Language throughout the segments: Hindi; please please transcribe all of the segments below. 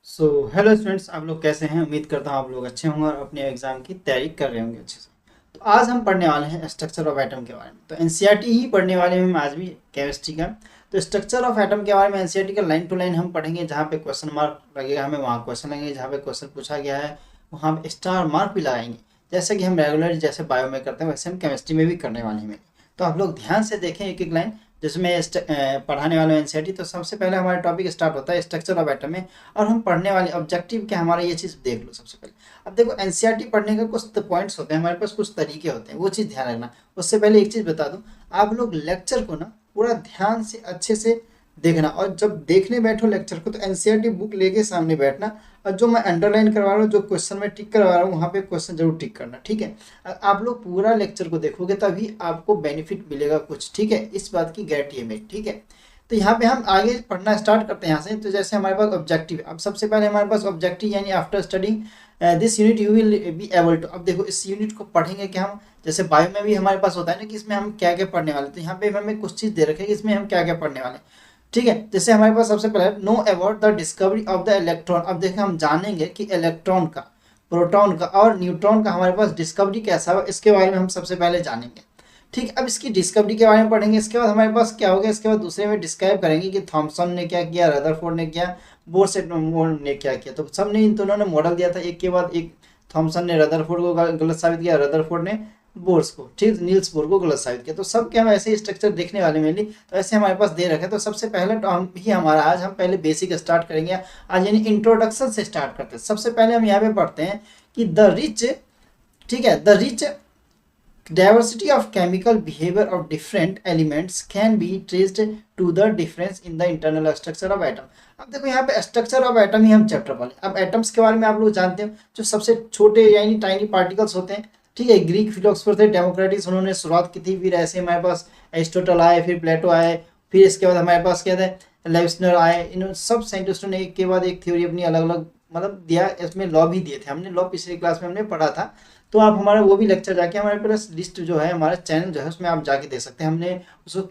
सो हेलो स्टूडेंट्स, आप लोग कैसे हैं? उम्मीद करता हूँ आप लोग अच्छे होंगे और अपने एग्जाम की तैयारी कर रहे होंगे अच्छे से। तो आज हम पढ़ने वाले हैं स्ट्रक्चर ऑफ एटम के बारे में। तो एनसीईआरटी ही पढ़ने वाले हैं हम आज भी, केमिस्ट्री का। तो स्ट्रक्चर ऑफ एटम के बारे में एनसीईआरटी का लाइन टू लाइन हम पढ़ेंगे। जहाँ पे क्वेश्चन मार्क लगेगा हमें वहाँ क्वेश्चन लगेंगे, जहाँ पे क्वेश्चन पूछा गया है वहाँ पे स्टार मार्क भी लगाएंगे। जैसे कि हम रेगुलर जैसे बायो में करते हैं वैसे हम केमिस्ट्री में भी करने वाले हैं। तो आप लोग ध्यान से देखें एक एक लाइन जिसमें पढ़ाने वाले एनसीईआरटी। तो सबसे पहले हमारा टॉपिक स्टार्ट होता है स्ट्रक्चर ऑफ एटम में, और हम पढ़ने वाले ऑब्जेक्टिव क्या हमारा, ये चीज़ देख लो सबसे पहले। अब देखो एनसीईआरटी पढ़ने का कुछ पॉइंट्स होते हैं हमारे पास, कुछ तरीके होते हैं, वो चीज़ ध्यान रखना। उससे पहले एक चीज़ बता दूं, आप लोग लेक्चर को ना पूरा ध्यान से अच्छे से देखना, और जब देखने बैठो लेक्चर को तो एनसीईआरटी बुक लेके सामने बैठना, और जो मैं अंडरलाइन करवा रहा हूँ, जो क्वेश्चन में टिक करवा रहा हूँ वहाँ पे क्वेश्चन जरूर टिक करना, ठीक है। आप लोग पूरा लेक्चर को देखोगे तभी आपको बेनिफिट मिलेगा कुछ, ठीक है। इस बात की गारंटी है मेरी, ठीक है। तो यहाँ पे हम आगे पढ़ना स्टार्ट करते हैं यहाँ से। तो जैसे हमारे पास ऑब्जेक्टिव, अब सबसे पहले हमारे पास ऑब्जेक्टिव यानी after studying this unit you will be able to. अब देखो इस यूनिट को पढ़ेंगे कि हम, जैसे बायो में भी हमारे पास होता है ना कि इसमें हम क्या क्या पढ़ने वाले। तो यहाँ पे हमें कुछ चीज़ दे रखे कि इसमें हम क्या क्या पढ़ने वाले, ठीक है। जैसे हमारे पास सबसे पहले know about the discovery of the electron. अब देखिए हम जानेंगे कि इलेक्ट्रॉन का, प्रोटॉन का और न्यूट्रॉन का हमारे पास डिस्कवरी कैसा हुआ, इसके बारे में हम सबसे पहले जानेंगे, ठीक है। अब इसकी डिस्कवरी के बारे में पढ़ेंगे। इसके बाद हमारे पास क्या होगा, इसके बाद दूसरे में डिस्क्राइब करेंगे कि थॉमसन ने क्या किया, रदरफोर्ड ने क्या, बोरसेट ने क्या किया। तो सब ने इन दोनों ने मॉडल दिया था एक के बाद एक। थॉमसन ने रदरफोर्ड को गलत साबित किया, रदरफोर्ड ने बोर्स को, ठीक, नील्स बोर को गलत साबित किया। तो सब के हम ऐसे स्ट्रक्चर देखने वाले मेनली। तो ऐसे हमारे पास दे रखे। तो सबसे पहले तो हम ही हमारा आज हम पहले बेसिक स्टार्ट करेंगे आज, यानी इंट्रोडक्शन से स्टार्ट करते हैं। सबसे पहले हम यहाँ पे पढ़ते हैं कि द रिच, ठीक है, the rich diversity of chemical behavior of different elements can be traced to the difference in the internal structure of atom। अब देखो यहाँ पे स्ट्रक्चर ऑफ एटम ही हम चैप्टर वाले। अब एटम्स के बारे में आप लोग जानते हो, जो सबसे छोटे यानी टाइनी पार्टिकल्स होते हैं, ठीक है। ग्रीक फिलोसफर थे डेमोक्रेटिस, उन्होंने शुरुआत की थी। फिर ऐसे हमारे पास एरिस्टोटल आए, फिर प्लेटो आए, फिर इसके बाद हमारे पास क्या थे, लेविस्नर आए। इन सब साइंटिस्टों ने एक के बाद एक थ्योरी अपनी अलग अलग मतलब दिया। इसमें लॉ भी दिए थे, हमने लॉ पिछली क्लास में हमने पढ़ा था। तो आप हमारा वो भी लेक्चर जाके हमारे पास लिस्ट जो है हमारा चैनल जो है उसमें आप जाके देख सकते हैं। हमने उसको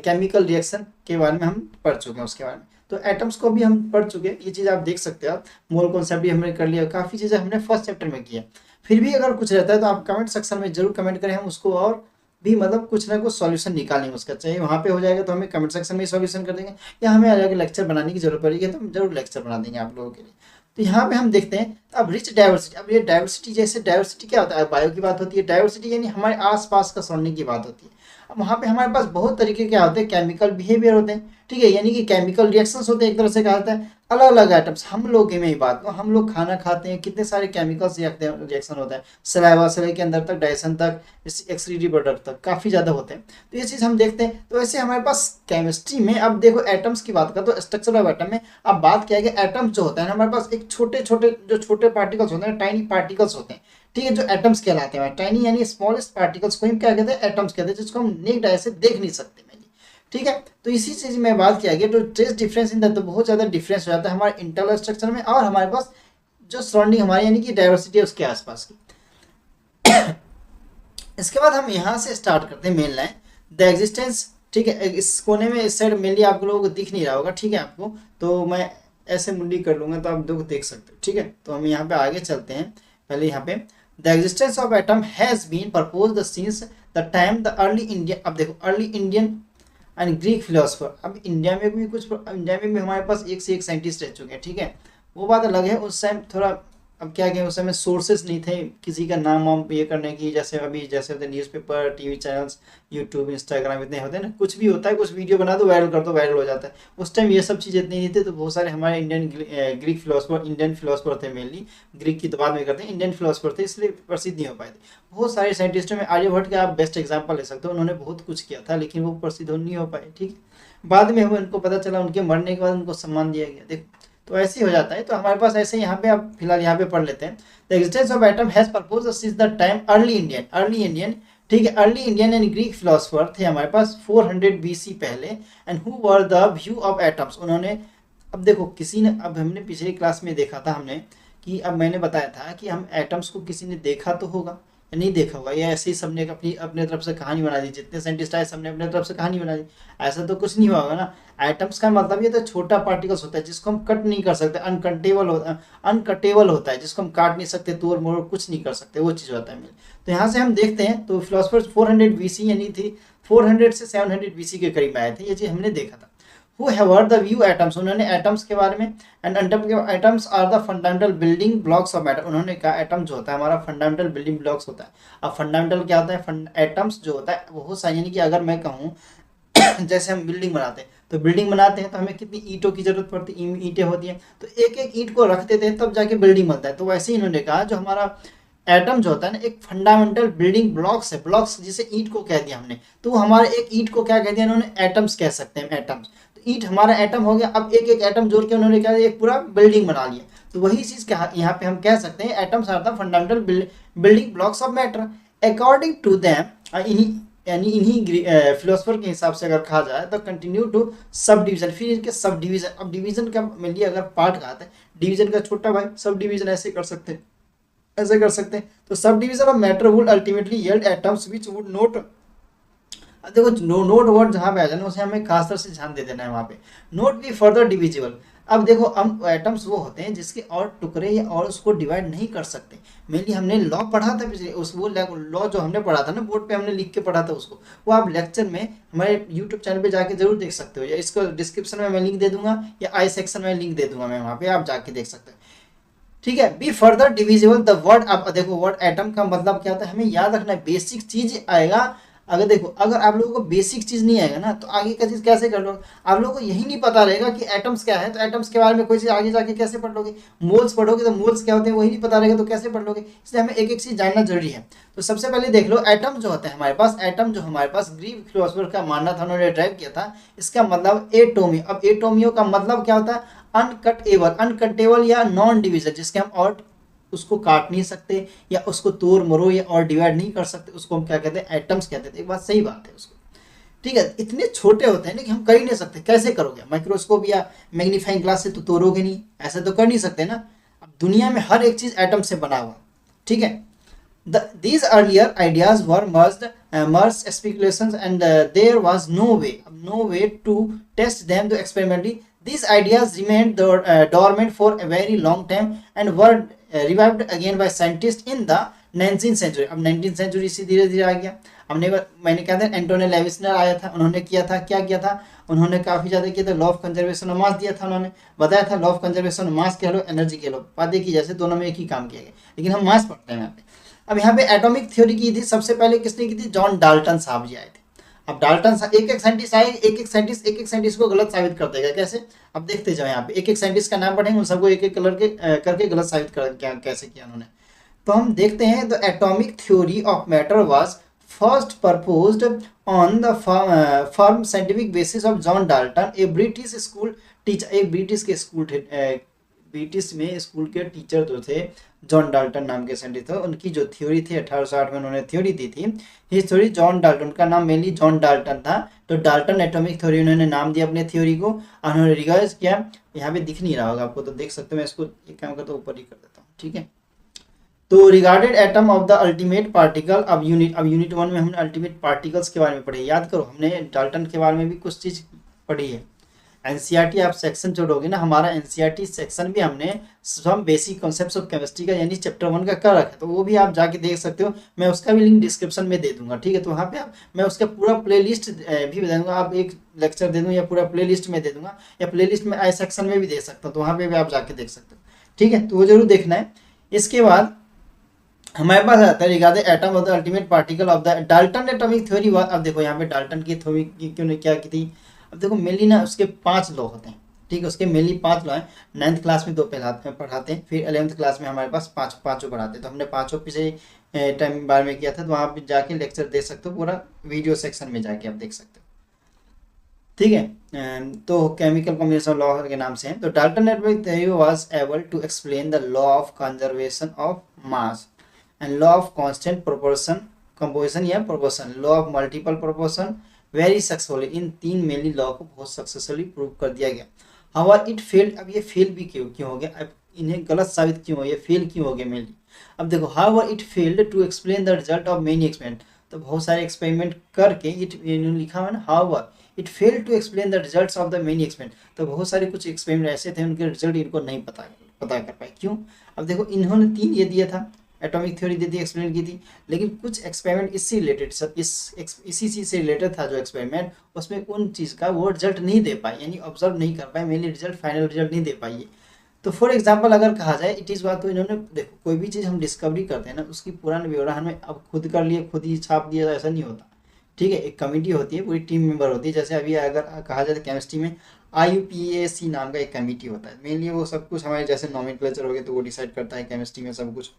केमिकल रिएक्शन के बारे में हम पढ़ चुके हैं, उसके बारे में। तो एटम्स को भी हम पढ़ चुके हैं, ये चीज़ आप देख सकते हैं। आप मोल कॉन्सेप्ट भी हमने कर लिया, काफ़ी चीज़ें हमने फर्स्ट चैप्टर में किया। फिर भी अगर कुछ रहता है तो आप कमेंट सेक्शन में जरूर कमेंट करें, हम उसको और भी मतलब कुछ ना कुछ सॉल्यूशन निकालेंगे उसका। चाहिए वहाँ पे हो जाएगा तो हमें कमेंट सेक्शन में ही सॉल्यूशन कर देंगे, या हमें अलग लेक्चर बनाने की जरूरत पड़ेगी तो हम जरूर लेक्चर बना देंगे आप लोगों के लिए। तो यहाँ पे हम देखते हैं अब रिच डाइवर्सिटी। अब ये डाइवर्सिटी, जैसे डाइवर्सिटी क्या होता है, बायो की बात होती है। डाइवर्सिटी यानी हमारे आसपास का सराउंडिंग की बात होती है। अब वहाँ पे हमारे पास बहुत तरीके क्या होते हैं, केमिकल बिहेवियर होते हैं, ठीक है, यानी कि केमिकल रिएक्शंस होते हैं। एक तरह से कहा जाता है अलग अलग आइटम्स। हम लोग में ही बात, हम लोग खाना खाते हैं, कितने सारे केमिकल्स रिएक्शन होता है, सलाइवा से लेके अंदर तक, डाइजेशन तक, एक्सक्रीटरी प्रोडक्ट तक काफ़ी ज़्यादा होते हैं। तो ये चीज़ हम देखते हैं। तो ऐसे हमारे पास केमिस्ट्री में, अब देखो एटम्स की बात करें तो स्ट्रक्चर ऑफ एटम में अब बात क्या है कि एटम्स जो होता है ना हमारे पास, एक छोटे छोटे जो छोटे पार्टिकल्स होते हैं, टाइनी पार्टिकल्स होते हैं, ठीक है, जो एटम्स कहलाते हैं। टाइनी यानी स्मॉलेस्ट पार्टिकल्स को हम क्या कहते हैं, एटम्स कहते हैं, जिसको हम नेक्ड आई से देख नहीं सकते, ठीक है। तो इसी चीज में बात किया गया। तो ट्रेस डिफरेंस इन द, तो बहुत ज्यादा डिफरेंस हो जाता है हमारे इंटरनल स्ट्रक्चर में और हमारे पास जो सराउंडिंग हमारी यानी कि डाइवर्सिटी है उसके आसपास की। इसके बाद हम यहाँ से स्टार्ट करते हैं मेन लाइन, द एग्जिस्टेंस, ठीक है। इस कोने में इस साइड मेनली आप लोगों को दिख नहीं रहा होगा, ठीक है आपको, तो मैं ऐसे मुंडी कर लूंगा तो आप लोग देख सकते हो, ठीक है। तो हम यहाँ पे आगे चलते हैं। पहले यहाँ पे the existence of atom has been proposed since the time the early Indian. अब देखो early Indian and Greek philosopher. अब इंडिया में भी कुछ, इंडिया में भी हमारे पास एक से एक साइंटिस्ट रह चुके हैं, ठीक है, वो बात अलग है। उस टाइम थोड़ा, अब क्या कहें, उस समय सोर्सेज नहीं थे किसी का नाम वाम ये करने की, जैसे अभी जैसे होते newspaper, TV channels, YouTube, Instagram इतने होते हैं ना, कुछ भी होता है, कुछ वीडियो बना दो वायरल कर दो, वायरल हो जाता है। उस टाइम ये सब चीज़ें इतनी नहीं थी। तो बहुत सारे हमारे ग्रीक फिलोसफर, इंडियन फिलोसफर थे मेनली। ग्रीक की तो बाद में करते हैं, इंडियन फिलोसफर थे इसलिए प्रसिद्ध नहीं हो पाए थे। बहुत सारे साइंटिस्टों में आर्यभट्ट का आप बेस्ट एग्जाम्पल ले सकते हो, उन्होंने बहुत कुछ किया था लेकिन वो प्रसिद्ध नहीं हो पाए, ठीक है। बाद में हमें उनको पता चला, उनके मरने के बाद उनको सम्मान दिया गया, देखो। तो ऐसे ही हो जाता है। तो हमारे पास ऐसे यहाँ पे आप फिलहाल यहाँ पे पढ़ लेते हैं। The existence of atom has proposed since the time early Indian, early Indian, ठीक है, early Indian and Greek philosopher थे हमारे पास 400 बीसी पहले, and who were the view of atoms. उन्होंने, अब देखो किसी ने, अब हमने पिछली क्लास में देखा था हमने कि, अब मैंने बताया था कि हम एटम्स को किसी ने देखा तो होगा, नहीं देखा होगा, ये ऐसे ही सबने अपनी अपने तरफ से कहानी बना दी, जितने साइंटिस्ट आए सबने अपने तरफ से कहानी बना दी, ऐसा तो कुछ नहीं हुआ होगा ना। एटम्स का मतलब ये तो छोटा पार्टिकल्स होता है जिसको हम कट नहीं कर सकते, अनकटेबल होता है, जिसको हम काट नहीं सकते, तोड़ मोड़ कुछ नहीं कर सकते, वो चीज़ होता है मेल। तो यहाँ से हम देखते हैं तो फिलोसफर्स 400 BC यानी थी 400 से 700 BC के करीब आए थे, ये चीज़ हमने देखा था। Who have heard the view atoms, उन्होंने एटम्स के बारे में, and atoms are the fundamental building blocks of matter, उन्होंने कहा एटम जो होता है हमारा फंडामेंटल बिल्डिंग ब्लॉक्स होता है। अब फंडामेंटल क्या होता है, एटम्स जो होता है वो सारी, यानी कि अगर मैं कहूँ जैसे हम बिल्डिंग बनाते हैं, तो बिल्डिंग बनाते हैं तो हमें कितनी ईंटों की जरूरत पड़ती है, ईंटें होती हैं, तो एक एक ईंट को रख देते हैं तब जाके बिल्डिंग बनता है। तो वैसे ही इन्होंने कहा जो हमारा एटम जो होता है ना एक फंडामेंटल बिल्डिंग ब्लॉक्स है, ब्लॉक्स जिसे ईंट को कह दिया हमने, तो वो हमारे एक ईंट को क्या कह दिया इन्होंने, एटम्स कह सकते हैं, एटम्स। तो ईंट हमारा एटम हो गया, अब एक एक एटम जोड़ के उन्होंने क्या एक पूरा बिल्डिंग बना लिया। तो वही चीज यहाँ पे हम कह सकते हैं atoms are the fundamental building blocks of matter according to them. यानी इन्हीं फिलोसफर के हिसाब से अगर कहा जाए तो कंटिन्यू टू सब डिवीजन, फिर इनके सब डिवीजन। अब डिवीजन का मेनली अगर पार्ट कहा है, डिवीजन का छोटा भाई, सब डिवीजन ऐसे कर सकते हैं, ऐसे कर सकते हैं। तो sub division of matter would ultimately yield atoms which would not, देखो नोट वर्ड जहाँ पे आ जाए उसे हमें खास तरह से ध्यान दे देना है वहाँ पे, नोट बी फर्दर डिविजिबल। अब देखो हम एटम्स वो होते हैं जिसके और टुकड़े या और उसको डिवाइड नहीं कर सकते। मेनली हमने लॉ पढ़ा था पिछले, उस वो लॉ जो हमने पढ़ा था ना बोर्ड पे हमने लिख के पढ़ा था उसको, वो आप लेक्चर में हमारे यूट्यूब चैनल पे जाके जरूर देख सकते हो, या इसको डिस्क्रिप्शन में मैं लिंक दे दूंगा या आई सेक्शन में लिंक दे दूंगा मैं, वहाँ पे आप जाके देख सकते हो। ठीक है, be further divisible the word. अब देखो वर्ड एटम का मतलब क्या होता है हमें याद रखना है, बेसिक चीज आएगा। अगर देखो अगर आप लोगों को बेसिक चीज नहीं आएगा ना तो आगे का चीज कैसे कर लोगे, आप लोगों को यही नहीं पता रहेगा कि एटम्स क्या है, तो एटम्स के बारे में कोई चीज आगे जाके कैसे पढ़ लोगे, मोल्स पढ़ोगे तो मोल्स क्या होते हैं वही नहीं पता रहेगा तो कैसे पढ़ लोगे, इसलिए हमें एक एक चीज जानना जरूरी है। तो सबसे पहले देख लो एटम जो होता है हमारे पास, एटम जो हमारे पास ग्रीक फिलोसफर का मानना था, उन्होंने ड्राइव किया था, इसका मतलब एटोमी। अब एटोमियो का मतलब क्या होता है, अनकटेबल, अनकटेबल या नॉन डिविजन, जिसके हम और उसको काट नहीं सकते या उसको तोड़ मरो या और डिवाइड नहीं कर सकते, उसको हम क्या कहते हैं, एटम्स कहते थे। एक बात सही बात है उसको, ठीक है। इतने छोटे होते हैं ना कि हम कर ही नहीं सकते, कैसे करोगे, माइक्रोस्कोप या मैग्नीफाइंग ग्लास से तो तोड़ोगे नहीं, ऐसे तो कर नहीं सकते ना। अब दुनिया में हर एक चीज एटम से बना हुआ, ठीक है। These earlier ideas were merged speculations and there was no way to test them experimentally. These ideas remained dormant for a very long time and were revived again by scientists in the 19th century. अब 19th century इसी धीरे धीरे आ गया। मैंने कहा था एंटोनी लेविसनर आया था, उन्होंने किया था, क्या किया था उन्होंने, काफी ज्यादा किया था, लॉ ऑफ कंजर्वेशन ऑफ मास दिया था, उन्होंने बताया था लॉ ऑफ कंजर्वेशन ऑफ मास कह लो, एनर्जी कह लो, बातें की जैसे दोनों में एक ही काम किया गया, लेकिन हम मास पढ़ते हैं यहाँ पे। अब यहाँ पे एटॉमिक थ्योरी की थी सबसे पहले किसने की थी, जॉन डाल्टन साहब जी आए थे। अब डाल्टन साहब एक एक साइंटिस्ट आए, एक एक साइंटिस्ट को गलत साबित कर देगा, कैसे, अब देखते जाओ यहाँ पे एक एक साइंटिस्ट का नाम पढ़ेंगे, उन सबको एक एक कलर के करके गलत साबित कर कैसे किया उन्होंने। तो हम देखते हैं the atomic theory of matter was first proposed on the firm scientific basis of John Dalton, A British school teacher. एक ब्रिटिश के स्कूल थे, ब्रिटिश में स्कूल के टीचर जो थे जॉन डाल्टन नाम के साइंटिस्ट थे, उनकी जो थ्योरी थी 1860 में उन्होंने थ्योरी दी थी, ये थ्योरी जॉन डाल्टन, उनका नाम मेनली जॉन डाल्टन था, तो डाल्टन एटॉमिक थ्योरी उन्होंने नाम दिया अपने थ्योरी को, उन्होंने रिवाइज किया। यहाँ पे दिख नहीं रहा होगा आपको तो देख सकते हो, मैं इसको एक काम करता हूँ ऊपर ही कर देता हूँ, ठीक है। तो regarded atom of the ultimate particle. अब यूनिट 1 में हमने अल्टीमेट पार्टिकल्स के बारे में पढ़ी, याद करो हमने डाल्टन के बारे में भी कुछ चीज पढ़ी है। एनसीईआरटी आप सेक्शन छोड़ोगे ना, हमारा एनसीईआरटी सेक्शन भी हमने some basic concepts of chemistry का यानी चैप्टर 1 का कर रखा है, तो वो भी आप जाके देख सकते हो, मैं उसका भी लिंक डिस्क्रिप्शन में दे दूंगा, ठीक है। तो वहाँ पे आप, मैं उसका पूरा प्लेलिस्ट भी बता दूंगा, आप एक लेक्चर दे दूँ या पूरा प्लेलिस्ट में दे दूंगा, या प्लेलिस्ट में आई सेक्शन में भी दे सकता हूँ, तो वहाँ पे भी आप जाके देख सकते हो, ठीक है। तो वो जरूर देखना है। इसके बाद हमारे पास आता है regarding atom of the ultimate particle of the Dalton atomic theory. अब देखो यहाँ पे डाल्टन की थ्योरी क्यों ने क्या की थी। अब देखो मेनली ना उसके 5 लॉ होते हैं, ठीक है, उसके मेनली 5 लॉ हैं। 9th क्लास में 2 पढ़ाते हैं, फिर 11th क्लास में हमारे पास पाँचों पढ़ाते हैं, तो हमने पाँचों पिछले टाइम बार में किया था, तो वहाँ पे जाके लेक्चर दे सकते हो, पूरा वीडियो सेक्शन में जाके आप देख सकते हो, ठीक है। तो केमिकल कॉम्बिनेशन लॉ के नाम से है। तो Dalton atomic theory was able to explain the law of conservation of mass and law of constant proportion, composition या proportion, law of multiple proportion very successfully. इन 3 मेनली लॉ को बहुत सक्सेसफुली प्रूव कर दिया गया। However it failed. अब ये फेल भी क्यों हो गया, अब इन्हें गलत साबित क्यों हो, ये फेल क्यों हो गया मेनली, अब देखो how it failed to explain the result of many experiment, तो बहुत सारे एक्सपेरिमेंट करके इट लिखा हुआ ना how it failed to explain the results of the many experiment, तो बहुत सारे कुछ एक्सपेरिमेंट ऐसे थे उनके रिजल्ट इनको नहीं पता कर पाए। क्यों? अब देखो इन्होंने 3 ये दिया था, एटॉमिक थ्योरी दे दी, एक्सप्लेन की थी, लेकिन कुछ एक्सपेरिमेंट इससे रिलेटेड सब इसी चीज़ से रिलेटेड था जो एक्सपेरिमेंट, उसमें उन चीज़ का वो रिजल्ट नहीं दे पाए, यानी ऑब्जर्व नहीं कर पाए, मेनली रिजल्ट फाइनल रिजल्ट नहीं दे पाई। तो फॉर एग्जाम्पल अगर कहा जाए इट इज़ बात, तो इन्होंने देखो कोई भी चीज़ हम डिस्कवरी करते हैं ना उसकी पूरा ब्यौरा हमें अब खुद कर लिए खुद ही छाप दिया, ऐसा नहीं होता। ठीक है, एक कमेटी होती है, पूरी टीम मेंबर होती है। जैसे अभी अगर कहा जाए तो केमिस्ट्री में IUPAC नाम का एक कमेटी होता है, मेनली वो सब कुछ हमारे जैसे नॉमेनक्लेचर हो गए तो वो डिसाइड करता है केमिस्ट्री में सब कुछ।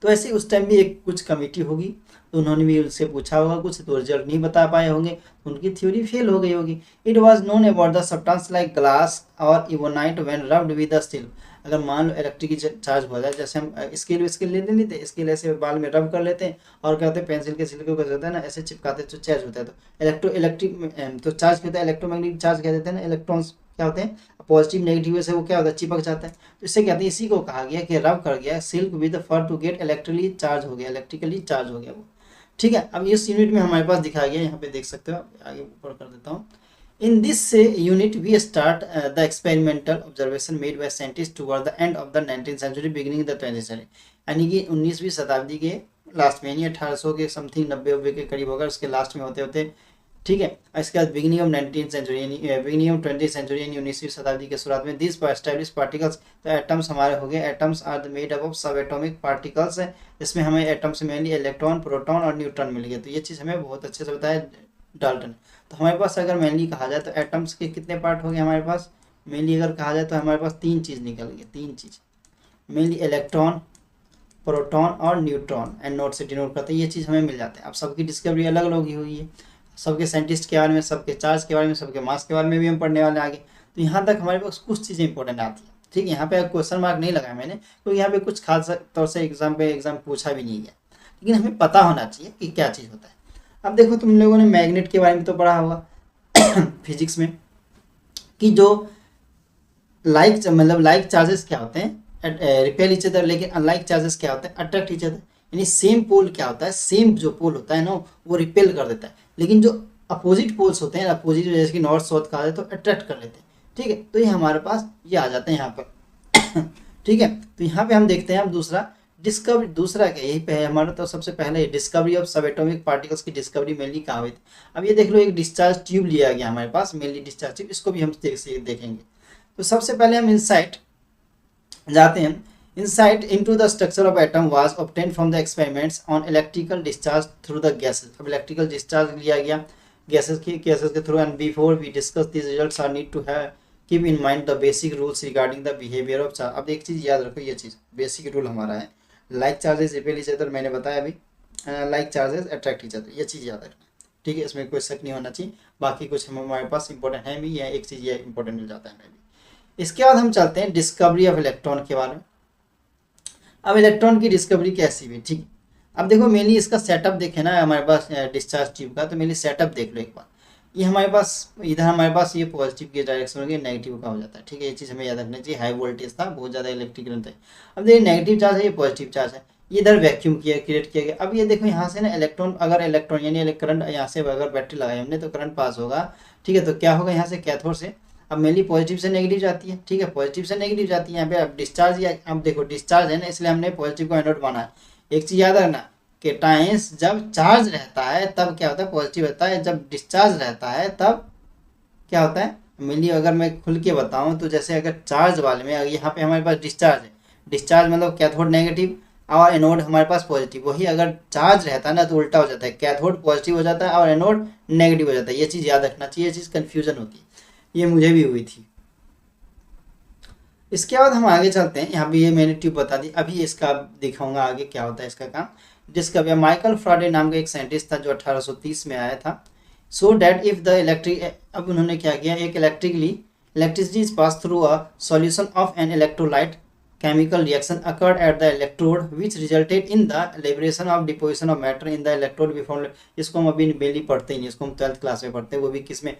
तो ऐसे उस टाइम भी एक कुछ कमेटी होगी, तो उन्होंने भी उनसे पूछा होगा कुछ, तो रिजल्ट नहीं बता पाए होंगे, उनकी थ्योरी फेल हो गई होगी। It was known about the substance like glass और ebonite when rubbed with the steel, अगर मान लो इलेक्ट्रिक चार्ज हो जाए, जैसे हम स्केल ले लेते, स्केल ऐसे बाल में रब कर लेते हैं और क्या होता है पेंसिल के छिलके को होता है ना ऐसे चिपकाते तो चार्ज होता है, तो इलेक्ट्रिक तो चार्ज क्या होता है, इलेक्ट्रोमैग्नेटिक चार्ज कह देते हैं ना, इलेक्ट्रॉन्स क्या होते हैं पॉजिटिव नेगेटिव से वो क्या होता है चिपक जाता है, तो इससे कहते हैं इसी को कहा गया कि रब कर गया silk with fur to get electrically charge हो गया वो। ठीक है, अब इस यूनिट में हमारे पास दिखाया गया, यहाँ पे देख सकते हो, आगे ऊपर कर देता हूँ। In this unit we start the experimental observation made by scientist toward the end of the 19th century beginning the 20th century, यानी कि 19वीं शताब्दी के लास्ट में, यानी 1800 के समथिंग 90 के करीब होगा, उसके लास्ट में होते होते। ठीक है, इसके बाद बिगिनिंग ऑफ 19th सेंचुरी यानी बिगिनिंग ऑफ 20th सेंचुरी यानी 19वीं शताब्दी के शुरुआत में दिस एस्टैब्लिश पार्टिकल्स, तो एटम्स हमारे हो गए, atoms are the made up of subatomic particles है, इसमें हमें एटम्स मेनली इलेक्ट्रॉन प्रोटॉन और न्यूट्रॉन मिल गए, तो ये चीज़ हमें बहुत अच्छे से बताया डाल्टन। तो हमारे पास अगर मेनली कहा जाए तो एटम्स के कितने पार्ट हो गए हमारे पास, मेनली अगर कहा जाए तो हमारे पास 3 चीज़ निकल गई, 3 चीज़ मेनली इलेक्ट्रॉन प्रोटॉन और न्यूट्रॉन, एंड नोट से डिनोट करते हैं, ये चीज़ हमें मिल जाते हैं। अब सबकी डिस्कवरी अलग अलग हुई है, सबके साइंटिस्ट के बारे में, सबके चार्ज के बारे में, सबके मास के बारे में भी हम पढ़ने वाले आगे, तो यहाँ तक हमारे पास कुछ चीज़ें इंपॉर्टेंट आती है। ठीक है, यहाँ पे क्वेश्चन मार्क नहीं लगाया मैंने, क्योंकि यहाँ पे कुछ खास तौर से एग्जाम पूछा भी नहीं गया, लेकिन हमें पता होना चाहिए कि क्या चीज़ होता है। अब देखो तुम लोगों ने मैग्नेट के बारे में तो पढ़ा होगा फिजिक्स में, कि जो लाइक चार्जेस क्या होते हैं रिपेल ईच अदर, लेकिन अनलाइक चार्जेस क्या होते हैं अट्रैक्ट ईच अदर, यानी सेम पोल क्या होता है, सेम जो पोल होता है ना वो रिपेल कर देता है, लेकिन जो अपोजिट पोल्स होते हैं, अपोजिट जैसे कि नॉर्थ साउथ कहा जाए तो अट्रैक्ट कर लेते हैं। ठीक है, तो ये हमारे पास ये आ जाते हैं यहाँ पर ठीक है, तो यहाँ पे हम देखते हैं अब दूसरा डिस्कवरी, दूसरा क्या यही पे है हमारा, तो सबसे पहले discovery of subatomic particles की डिस्कवरी मेनली कहाँ हुई थी। अब ये देख लो एक डिस्चार्ज ट्यूब लिया गया हमारे पास, मेनली डिस्चार्ज ट्यूब, इसको भी हम देखेंगे। तो सबसे पहले हम इनसाइट जाते हैं, insight into the structure of atom was obtained from the experiments on electrical discharge through the gases। अब electrical discharge लिया गया gases के through, and before we discuss these results are need to have keep in mind the basic rules regarding the behavior of charge। अब एक चीज़ याद रखो, ये चीज़ बेसिक रूल हमारा है, like charges repel each other, मैंने बताया अभी, like charges attract each other, ये चीज़ याद रखना। ठीक है, इसमें कोई शक नहीं होना चाहिए, बाकी कुछ हमारे पास इंपॉर्टेंट है भी, या एक चीज़ ये इंपॉर्टेंट मिल जाता है हमें भी। इसके बाद हम चलते हैं डिस्कवरी ऑफ इलेक्ट्रॉन के बारे में। अब इलेक्ट्रॉन की डिस्कवरी कैसी हुई, ठीक। अब देखो मेनली इसका सेटअप देखे ना हमारे पास डिस्चार्ज ट्यूब का, तो मेनली सेटअप देख लो एक बार। ये हमारे पास इधर हमारे पास ये पॉजिटिव की डायरेक्शन होगी, नेगेटिव का हो जाता है। ठीक है, ये चीज़ हमें याद रखनी चाहिए, हाई वोल्टेज था, बहुत ज़्यादा इलेक्ट्रिक करंट है। अब देखिए नेगेटिव चार्ज है, ये पॉजिटिव चार्ज है, ये इधर वैक्यूम क्रिएट किया गया। अब ये देखो यहाँ से ना इलेक्ट्रॉन यानी करंट, यहाँ से अगर बैटरी लगाई हमने तो करंट पास होगा। ठीक है, तो क्या होगा यहाँ से कैथोड से, अब मेनली पॉजिटिव से नेगेटिव जाती है। ठीक है, पॉजिटिव से नेगेटिव जाती है यहाँ पे। अब डिस्चार्ज, या अब देखो डिस्चार्ज है ना, इसलिए हमने पॉजिटिव को एनोड माना है। एक चीज़ याद रखना कि टाइम्स जब चार्ज रहता है तब क्या होता है पॉजिटिव होता है, जब डिस्चार्ज रहता है तब क्या होता है। मेनली अगर मैं खुल के बताऊँ तो जैसे अगर चार्ज वाले में यहाँ पे हमारे पास डिस्चार्ज है, डिस्चार्ज मतलब कैथोड नेगेटिव और एनोड हमारे पास पॉजिटिव, वही अगर चार्ज रहता है ना तो उल्टा हो जाता है, कैथोड पॉजिटिव हो जाता है और एनोड नेगेटिव हो जाता है। ये चीज़ याद रखना चाहिए, ये चीज़ कन्फ्यूजन होती है, ये मुझे भी हुई थी। इसके बाद हम आगे चलते हैं, यहाँ पे ये मैंने ट्यूब बता दी, अभी इसका दिखाऊंगा आगे क्या होता है इसका काम। डिस्कवर माइकल फ्राडे नाम का एक साइंटिस्ट था जो 1830 में आया था। So that if the electric, अब उन्होंने क्या किया, एक electricity is pass through a solution of an electrolyte chemical reaction occurred at the electrode which resulted in the liberation of deposition of matter in the electrode before। इसको हम अभी मेनली पढ़ते ही नहीं, इसको हम 12th क्लास में पढ़ते हैं, वो भी किस में,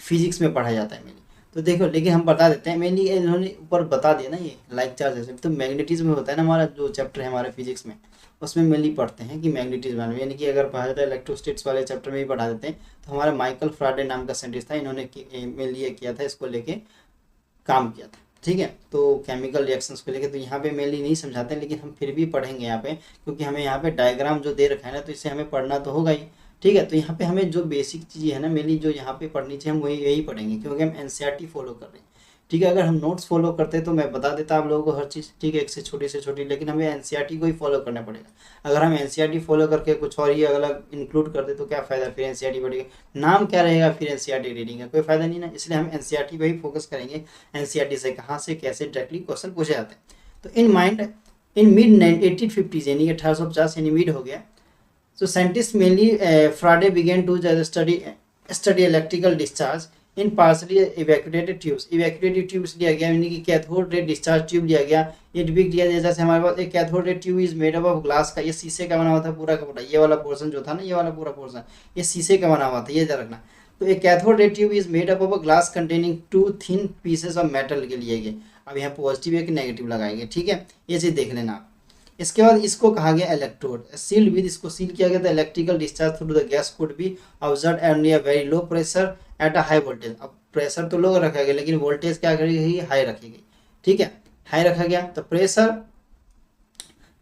फिजिक्स में पढ़ा जाता है मेनली। तो देखो, लेकिन हम बता देते हैं, मेनली इन्होंने ऊपर बता दिया ना, ये लाइक चार्ज ऐसे तो मैग्नेटिज्म में होता है ना, हमारा जो चैप्टर है हमारे फिजिक्स में, उसमें मेनली पढ़ते हैं कि मैग्नेटिज्म, यानी कि अगर पढ़ा जाता है इलेक्ट्रोस्टैटिक्स वाले चैप्टर में भी पढ़ा देते हैं। तो हमारा माइकल फैराडे नाम का साइंटिस्ट था, इन्होंने मेनली ये किया था, इसको लेके काम किया था। ठीक है, तो केमिकल रिएक्शंस को लेके तो यहाँ पे मेनली नहीं समझाते हैं, लेकिन हम फिर भी पढ़ेंगे यहाँ पे, क्योंकि हमें यहाँ पे डायग्राम जो दे रखा है ना, तो इससे हमें पढ़ना तो होगा ही। ठीक है, तो यहाँ पे हमें जो बेसिक चीज़ है ना मेनली जो यहाँ पे पढ़नी चाहिए, हम वही यही पढ़ेंगे, क्योंकि हम एनसीईआरटी फॉलो कर रहे हैं। ठीक है, अगर हम नोट्स फॉलो करते तो मैं बता देता आप लोगों को हर चीज़, ठीक है, एक से छोटी, लेकिन हमें एनसीईआरटी को ही फॉलो करना पड़ेगा। अगर हम एनसीईआरटी फॉलो करके कुछ और ही अलग इंक्लूड कर दे तो क्या फ़ायदा, फिर एनसीईआरटी पढ़ेगा, नाम क्या रहेगा फिर एनसीईआरटी रीडिंग का, कोई फ़ायदा नहीं ना। इसलिए हम एनसीईआरटी पे ही फोकस करेंगे, एनसीईआरटी से कहाँ से कैसे डायरेक्टली क्वेश्चन पूछे जाते हैं। तो in mind, in mid 1850s, यानी 1850, यानी मिड हो गया। So scientists mainly Faraday began to study electrical discharge in partially evacuated tubes. Evacuated tubes लिया गया, यानी कि कैथोड रे डिस्चार्ज ट्यूब लिया गया। ये डिपिक्ट किया गया जैसे हमारे पास एक cathode ray tube is made up of glass का, ये शीशे का बना हुआ था पूरा का पूरा, ये वाला पोर्शन जो था ना, ये वाला पूरा पोर्शन ये शीशे का बना हुआ था, ये ध्यान रखना। तो एक cathode ray tube is made up of a glass containing two thin pieces of metal के लिए गए। अब यहाँ पॉजिटिव एक नेगेटिव लगाएंगे, ठीक है, ये चीज़ देख लेना आप। इसके बाद इसको कहा गया इलेक्ट्रोड, सील्ड विद, इसको सील किया गया था। Electrical discharge through the gas could be observe eight near very low pressure at a high voltage. अब प्रेशर तो लो रखा गया, लेकिन वोल्टेज क्या करेगी, हाई रखी गई। ठीक है, हाई रखा गया। तो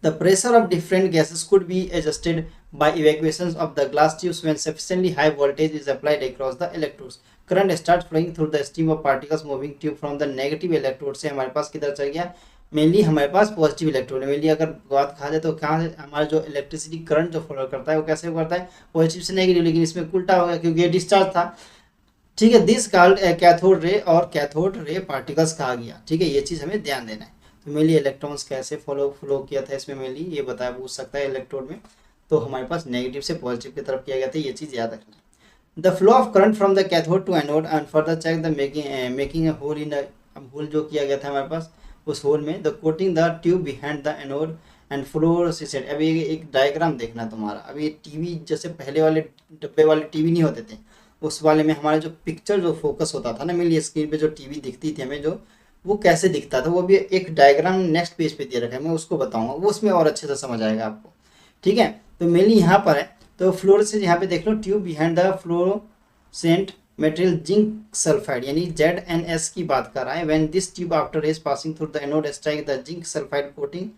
the pressure of different gases could be adjusted by evacuations of the glass tubes when sufficiently high voltage is applied across the electrodes. Current starts flowing through the stream of particles moving tube from the negative electrode से हमारे पास किधर चल गया, मेनली हमारे पास पॉजिटिव इलेक्ट्रोड है। मेनली अगर बात कहा जाए तो कहाँ से हमारा जो इलेक्ट्रिसिटी करंट जो फ्लो करता है वो कैसे करता है, पॉजिटिव से नेगेटिव, लेकिन इसमें उल्टा हो गया क्योंकि ये डिस्चार्ज था। ठीक है, दिस कॉल्ड कैथोड रे और कैथोड रे पार्टिकल्स कहा गया। ठीक है, ये चीज़ हमें ध्यान देना है। तो मेनली इलेक्ट्रॉन्स कैसे फ्लो किया था इसमें मेनली ये बताया, पूछ सकता है इलेक्ट्रोड में, तो हमारे पास नेगेटिव से पॉजिटिव की तरफ किया गया था, ये चीज़ याद रखना। The flow of current from the cathode to anode and further check the making a hole in hole जो किया गया था हमारे पास, उस होल में the coating the tube behind the anode and fluorescent. अभी एक डायग्राम देखना तुम्हारा, अभी टीवी जैसे पहले वाले डब्बे वाले टीवी नहीं होते थे, उस वाले में हमारा जो पिक्चर जो फोकस होता था ना, मेनली स्क्रीन पे जो टीवी दिखती थी हमें, जो वो कैसे दिखता था, वो भी एक डायग्राम नेक्स्ट पेज पे दे रखा है, मैं उसको बताऊंगा, वो उसमें और अच्छे से समझ आएगा आपको। ठीक है, तो मेनली यहाँ पर है, तो फ्लोरोसेंट यहाँ पे देख लो, tube behind the fluorescent material zinc sulphide, यानी ZnS की बात कर रहा है। When this tube after is passing through the anode strike the zinc sulphide coating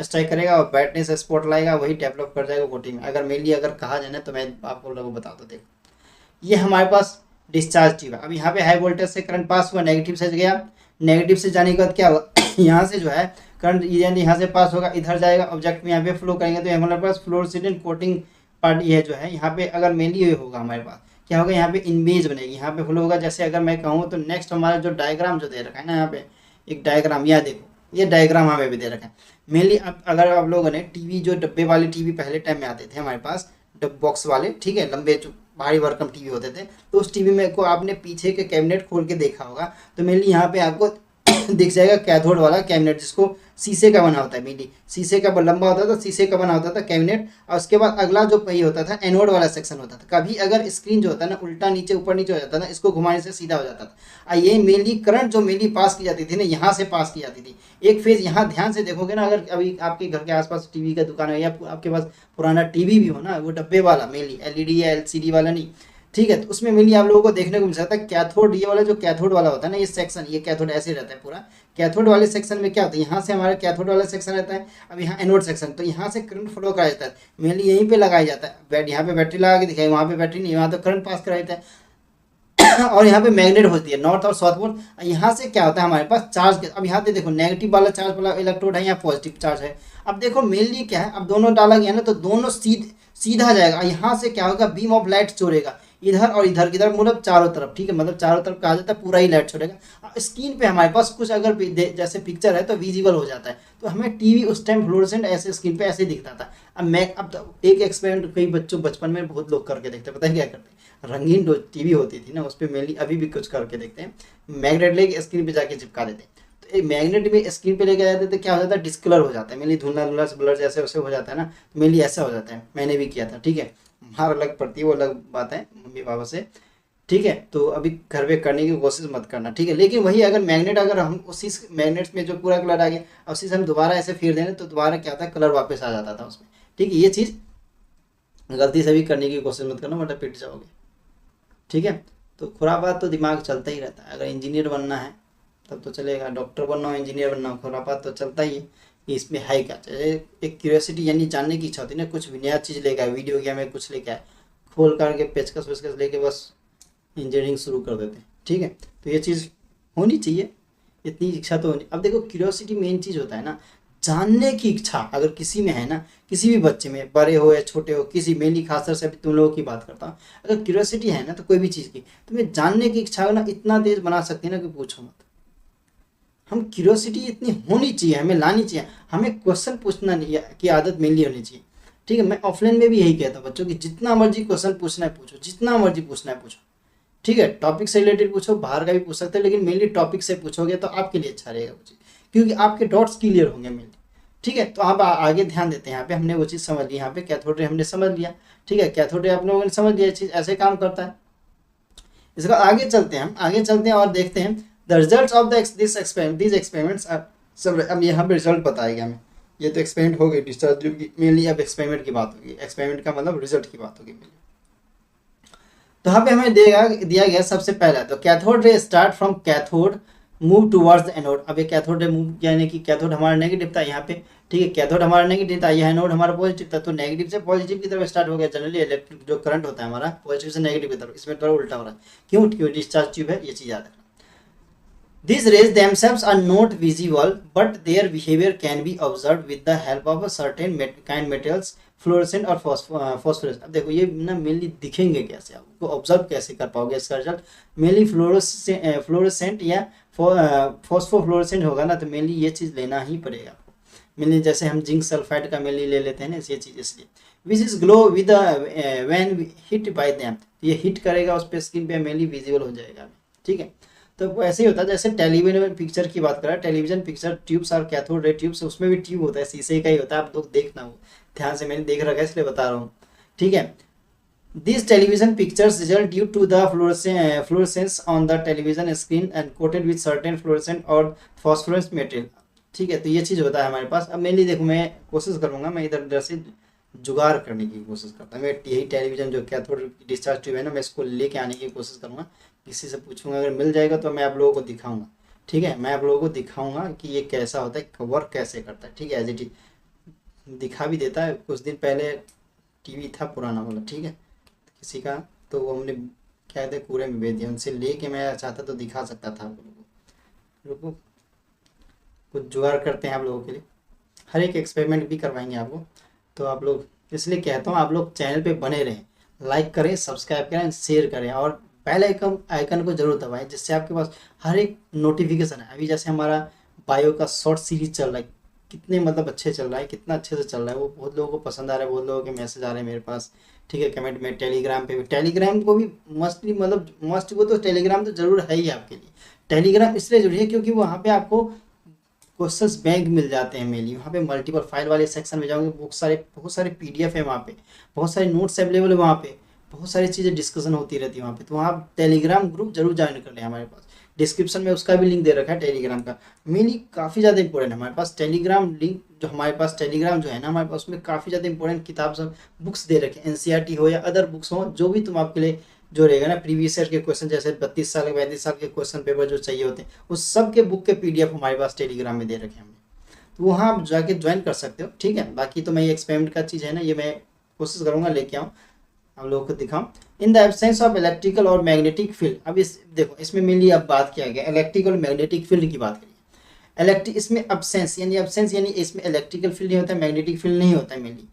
strike करेगा और ब्राइटनेस स्पॉट लाएगा, वही डेवलप कर जाएगा कोटिंग में। अगर मेनली अगर कहा जाए ना तो मैं आपको लोगों को बता दो, देखो ये हमारे पास डिस्चार्ज ट्यूब है। अब यहाँ पे हाई वोल्टेज से करंट पास हुआ, नेगेटिव से गया, नेगेटिव से जाने के बाद क्या हुआ यहाँ से जो है करंट यहाँ से पास होगा, इधर जाएगा, ऑब्जेक्ट में यहाँ पे फ्लो करेंगे, तो हमारे पास फ्लोरोसेंट कोटिंग पार्ट ये जो है यहाँ पे, अगर मेनली ये होगा हमारे पास क्या होगा, यहाँ पे इमेज बनेगी, यहाँ पे फ्लो होगा। जैसे अगर मैं कहूँ तो नेक्स्ट हमारा जो डायग्राम जो दे रखा है ना, यहाँ पे एक डायग्राम, यह देखो ये डायग्राम हमें भी दे रखा है। मेनली अब अगर आप लोगों ने टीवी जो डब्बे वाले टीवी पहले टाइम में आते थे हमारे पास, डब बॉक्स वाले, ठीक है, लंबे जो भारी भरकम टीवी होते थे, तो उस टीवी में को आपने पीछे के कैबिनेट खोल के देखा होगा, तो मेनली यहाँ पे आपको दिख जाएगा कैथोड वाला कैबिनेट, जिसको शीशे का बना होता है, मेनली शीशे का लंबा होता था, शीशे का बना होता था कैबिनेट। और उसके बाद अगला जो पहिए होता था एनोड वाला सेक्शन होता था। कभी अगर स्क्रीन जो होता है ना उल्टा नीचे ऊपर नीचे हो जाता था, इसको घुमाने से सीधा हो जाता था। और ये मेनली करंट जो मेनली पास की जाती थी ना, यहाँ से पास की जाती थी। एक फेज यहाँ ध्यान से देखोगे ना, अगर अभी आपके घर के आसपास टीवी का दुकान है या आपके पास पुराना टीवी भी हो ना, वो डब्बे वाला मेनली LED या LCD वाला नहीं, ठीक है, तो उसमें मेनली आप लोगों को देखने को मिल सकता है कैथोड, ये वाला जो कैथोड वाला होता है ना, ये सेक्शन, ये कैथोड ऐसे रहता है पूरा। कैथोड वाले सेक्शन में क्या होता है, यहाँ से हमारा कैथोड वाला सेक्शन रहता है, अब यहाँ एनोड सेक्शन, तो यहाँ से करंट फ्लो कराया जाता है, मेनली यहीं पे लगाया जाता है। यहाँ पे बैटरी लगा के दिखाई, वहाँ पे बैटरी नहीं, वहाँ तो करंट पास कराया जाता है। और यहाँ पे मैग्नेट होती है नॉर्थ और साउथ पोल। यहाँ से क्या होता है हमारे पास चार्ज, अब यहाँ पे देखो नेगेटिव वाला चार्ज वाला इलेक्ट्रोड है, यहाँ पॉजिटिव चार्ज है। अब देखो मेनली क्या है, अब दोनों डाला गया ना तो दोनों सीधा जाएगा। यहाँ से क्या होगा, बीम ऑफ लाइट छोड़ेगा इधर और इधर किधर, मतलब चारों तरफ, ठीक है, मतलब चारों तरफ कहा जाता है पूरा ही लाइट छोड़ेगा। स्क्रीन पे हमारे पास कुछ अगर जैसे पिक्चर है तो विजिबल हो जाता है, तो हमें टीवी उस टाइम फ्लोरोसेंट ऐसे स्क्रीन पे ऐसे दिखता था। अब तो एक एक्सपेरिमेंट कई बच्चों बचपन में बहुत लोग करके देखते हैं, पता है क्या करते, रंगीन टीवी होती थी ना, उस पर मेनली अभी भी कुछ करके देखते हैं, मैग्नेट लेके स्क्रीन पे जाके चिपका देते हैं। तो एक मैग्नेट में स्क्रीन पे लेके जाते तो क्या हो जाता है, डिस्कलर हो जाता है, मेनली धुंधला धुंधला ब्लर जैसे वैसे हो जाता है ना, मेनली ऐसा हो जाता है। मैंने भी किया था, ठीक है, मार अलग पड़ती है, वो अलग बात है मम्मी पापा से। ठीक है। तो अभी घर पे करने की कोशिश मत करना, ठीक है। लेकिन वही अगर मैग्नेट, अगर हम उसी मैग्नेट्स में जो पूरा कलर आ गया और उसी से हम दोबारा ऐसे फेर दें तो दोबारा क्या होता है, कलर वापस आ जाता था उसमें, ठीक है। ये चीज़ गलती से भी करने की कोशिश मत करना, वरना पिट जाओगे, ठीक है। तो खुरापात तो दिमाग चलता ही रहता है। अगर इंजीनियर बनना है तब तो चलेगा, डॉक्टर बनना हो, इंजीनियर बनना हो, खुरापात तो चलता ही है कि इसमें है क्या। एक क्यूरियोसिटी यानी जानने की इच्छा होती है ना, कुछ भी नया चीज़ लेके आए, वीडियो गेम में कुछ लेके आए, खोल करके पेचकस वेचकस लेके बस इंजीनियरिंग शुरू कर देते हैं, ठीक है। तो ये चीज़ होनी चाहिए, इतनी इच्छा तो होनी। अब देखो क्यूरियोसिटी मेन चीज़ होता है ना, जानने की इच्छा अगर किसी में है ना, किसी भी बच्चे में, बड़े हो या छोटे हो, किसी मेनली खासतौर से अभी तुम लोगों की बात करता हूँ, अगर क्यूरियोसिटी है ना तो कोई भी चीज़ की तुम्हें जानने की इच्छा हो ना, इतना तेज बना सकती है ना कि पूछो मत। हम क्यूरियोसिटी इतनी होनी चाहिए, हमें लानी चाहिए, हमें क्वेश्चन पूछना नहीं की आदत मेनली होनी चाहिए, ठीक है। मैं ऑफलाइन में भी यही कहता हूँ बच्चों की, जितना मर्जी क्वेश्चन पूछना है पूछो, जितना मर्जी पूछना है पूछो, ठीक है। टॉपिक से रिलेटेड पूछो, बाहर का भी पूछ सकते हैं, लेकिन मेनली टॉपिक से पूछोगे तो आपके लिए अच्छा रहेगा वो चीज़, क्योंकि आपके डॉट्स क्लियर होंगे मेनली, ठीक है। तो आप आगे ध्यान देते हैं, यहाँ पे हमने वो चीज़ समझ ली, यहाँ पे कैथोड रे हमने समझ लिया, ठीक है। कैथोड रे आप लोगों ने समझ लिया, चीज़ ऐसे काम करता है। इसका आगे चलते हैं, हम आगे चलते हैं और देखते हैं the result of this experiments. सब अब यहाँ पे रिजल्ट बताएगा हमें, ये तो एक्सपेरिमेंट हो गई डिस्चार्ज की मेनली, अब एक्सपेरिमेंट की बात होगी, एक्सपेरिमेंट का मतलब रिजल्ट की बात होगी मेनली। तो यहाँ पे हमें दिया गया सबसे पहला, तो cathode ray start from cathode move towards the anode. अब ये कैथोड रे मूव यानी कि कैथोड हमारा नेगेटिव था यहाँ पे, ठीक है। कैथोड हमारा नेगेटिव था, यह एनोड हमारा पॉजिटिव था, तो नेगेटिव से पॉजिटिव की तरफ स्टार्ट हो गया। जनरली इलेक्ट्रिक जो करंट होता है हमारा पॉजिटिव से नेगेटिव की तरफ, इसमें थोड़ा उल्टा हो रहा है, क्यों? क्यों डिस्चार्ज ट्यूब है, ये चीज़ याद रखना। These rays themselves are not visible, but their behavior can be observed with the help of a certain kind materials, fluorescent और फॉस्फोरेसेंट। अब देखो ये ना मेनली दिखेंगे कैसे, आपको ऑब्जर्व कैसे कर पाओगे इसका रिजल्ट, मेनली फ्लोरेसेंट या फॉस्फोफ्लोरेसेंट होगा ना, तो मेनली ये चीज़ लेना ही पड़ेगा आपको। मेनली जैसे हम जिंक सल्फाइड का मेनली ले लेते हैं ना, ये चीज़ इसलिए which is glow with when hit by them, ये हिट करेगा उस पर स्क्रीन पे मेनली विजिबल हो जाएगा, ठीक है। तो वो ऐसे ही होता है जैसे टेलीविजन पिक्चर की बात करें, टेलीविजन पिक्चर ट्यूब्स और कैथोड रे ट्यूब्स, उसमें भी ट्यूब होता है, शीशे का ही होता है, आप लोग देखना वो ध्यान से, मैंने देख रखा है इसलिए बता रहा हूँ, ठीक है। This television pictures result due to the fluorescence on the television screen and coated with certain fluorescent और फॉस्फोरेंस मेटेरियल, ठीक है। तो ये चीज़ होता है हमारे पास। अब मेनली देखो मैं कोशिश करूँगा, मैं इधर उधर से जुगाड़ करने की कोशिश करता हूँ, मैं यही टेलीविजन जो कैथोड डिस्चार्ज ट्यूब है ना, मैं इसको लेके आने की कोशिश करूँगा, किसी से पूछूंगा, अगर मिल जाएगा तो मैं आप लोगों को दिखाऊंगा, ठीक है। मैं आप लोगों को दिखाऊंगा कि ये कैसा होता है, वर्क कैसे करता है, ठीक है। एज इट इज दिखा भी देता है, कुछ दिन पहले टीवी था पुराना वाला, ठीक है, किसी का, तो वो हमने क्या कहते हैं कूड़े में बेच दिया, उनसे लेके मैं चाहता तो दिखा सकता था आप लोगों को। रुको कुछ जुगाड़ करते हैं आप लोगों के लिए, हर एक एक्सपेरिमेंट भी करवाएंगे आपको। तो आप लोग, इसलिए कहता हूँ आप लोग चैनल पे बने रहें, लाइक करें, सब्सक्राइब करें, शेयर करें और बेल आइकन को जरूर दबाएं, जिससे आपके पास हर एक नोटिफिकेशन है। अभी जैसे हमारा बायो का शॉर्ट सीरीज चल रहा है, कितने मतलब अच्छे चल रहा है, कितना अच्छे से चल रहा है, वो बहुत लोगों को पसंद आ रहा है, बहुत लोगों के मैसेज आ रहे हैं मेरे पास, ठीक है, कमेंट में। टेलीग्राम पे भी, टेलीग्राम को भी मस्टली मतलब मस्ट, वो तो टेलीग्राम तो जरूर है ही आपके लिए। टेलीग्राम इसलिए जरूरी है क्योंकि वहाँ पे आपको क्वेश्चंस बैंक मिल जाते हैं मेनली, वहाँ पे मल्टीपल फाइल वाले सेक्शन में जाओगे, बहुत सारे पीडीएफ है वहाँ पे, बहुत सारे नोट्स अवेलेबल है वहाँ पे, बहुत सारी चीज़ें डिस्कशन होती रहती है वहाँ पे। तो वहाँ टेलीग्राम ग्रुप जरूर ज्वाइन कर लें, हमारे पास डिस्क्रिप्शन में उसका भी लिंक दे रखा है टेलीग्राम का, मेनली काफ़ी ज़्यादा इंपॉर्टेंट है हमारे पास टेलीग्राम लिंक, जो हमारे पास टेलीग्राम जो है ना हमारे पास, उसमें काफ़ी ज़्यादा इंपॉर्टेंट किताब सब बुक्स दे रखे हैं, एनसीईआरटी हो या अदर बुक्स हो, जो भी तुम आपके लिए जो रहेगा ना, प्रीवियस ईयर के क्वेश्चन, जैसे 32 साल 35 साल के क्वेश्चन पेपर जो चाहिए होते हैं, उस सब के बुक के पीडीएफ हमारे पास टेलीग्राम में दे रखे हैं हमने, तो वहाँ आप जाके ज्वाइन कर सकते हो, ठीक है। बाकी तो मैं ये एक्सपेरिमेंट का चीज़ है ना, ये मैं कोशिश करूँगा लेके आऊँ, आप लोगों को दिखाऊं। In the absence of electrical और मैग्नेटिक फील्ड, अब इस देखो इसमें मेनली अब बात किया गया इलेक्ट्रिकल और मैग्नेटिक फील्ड की बात करिए। इसमें अब्सेंस यानी इसमें इलेक्ट्रिकल फील्ड नहीं होता है, मैग्नेटिक फील्ड नहीं होता है मेनली,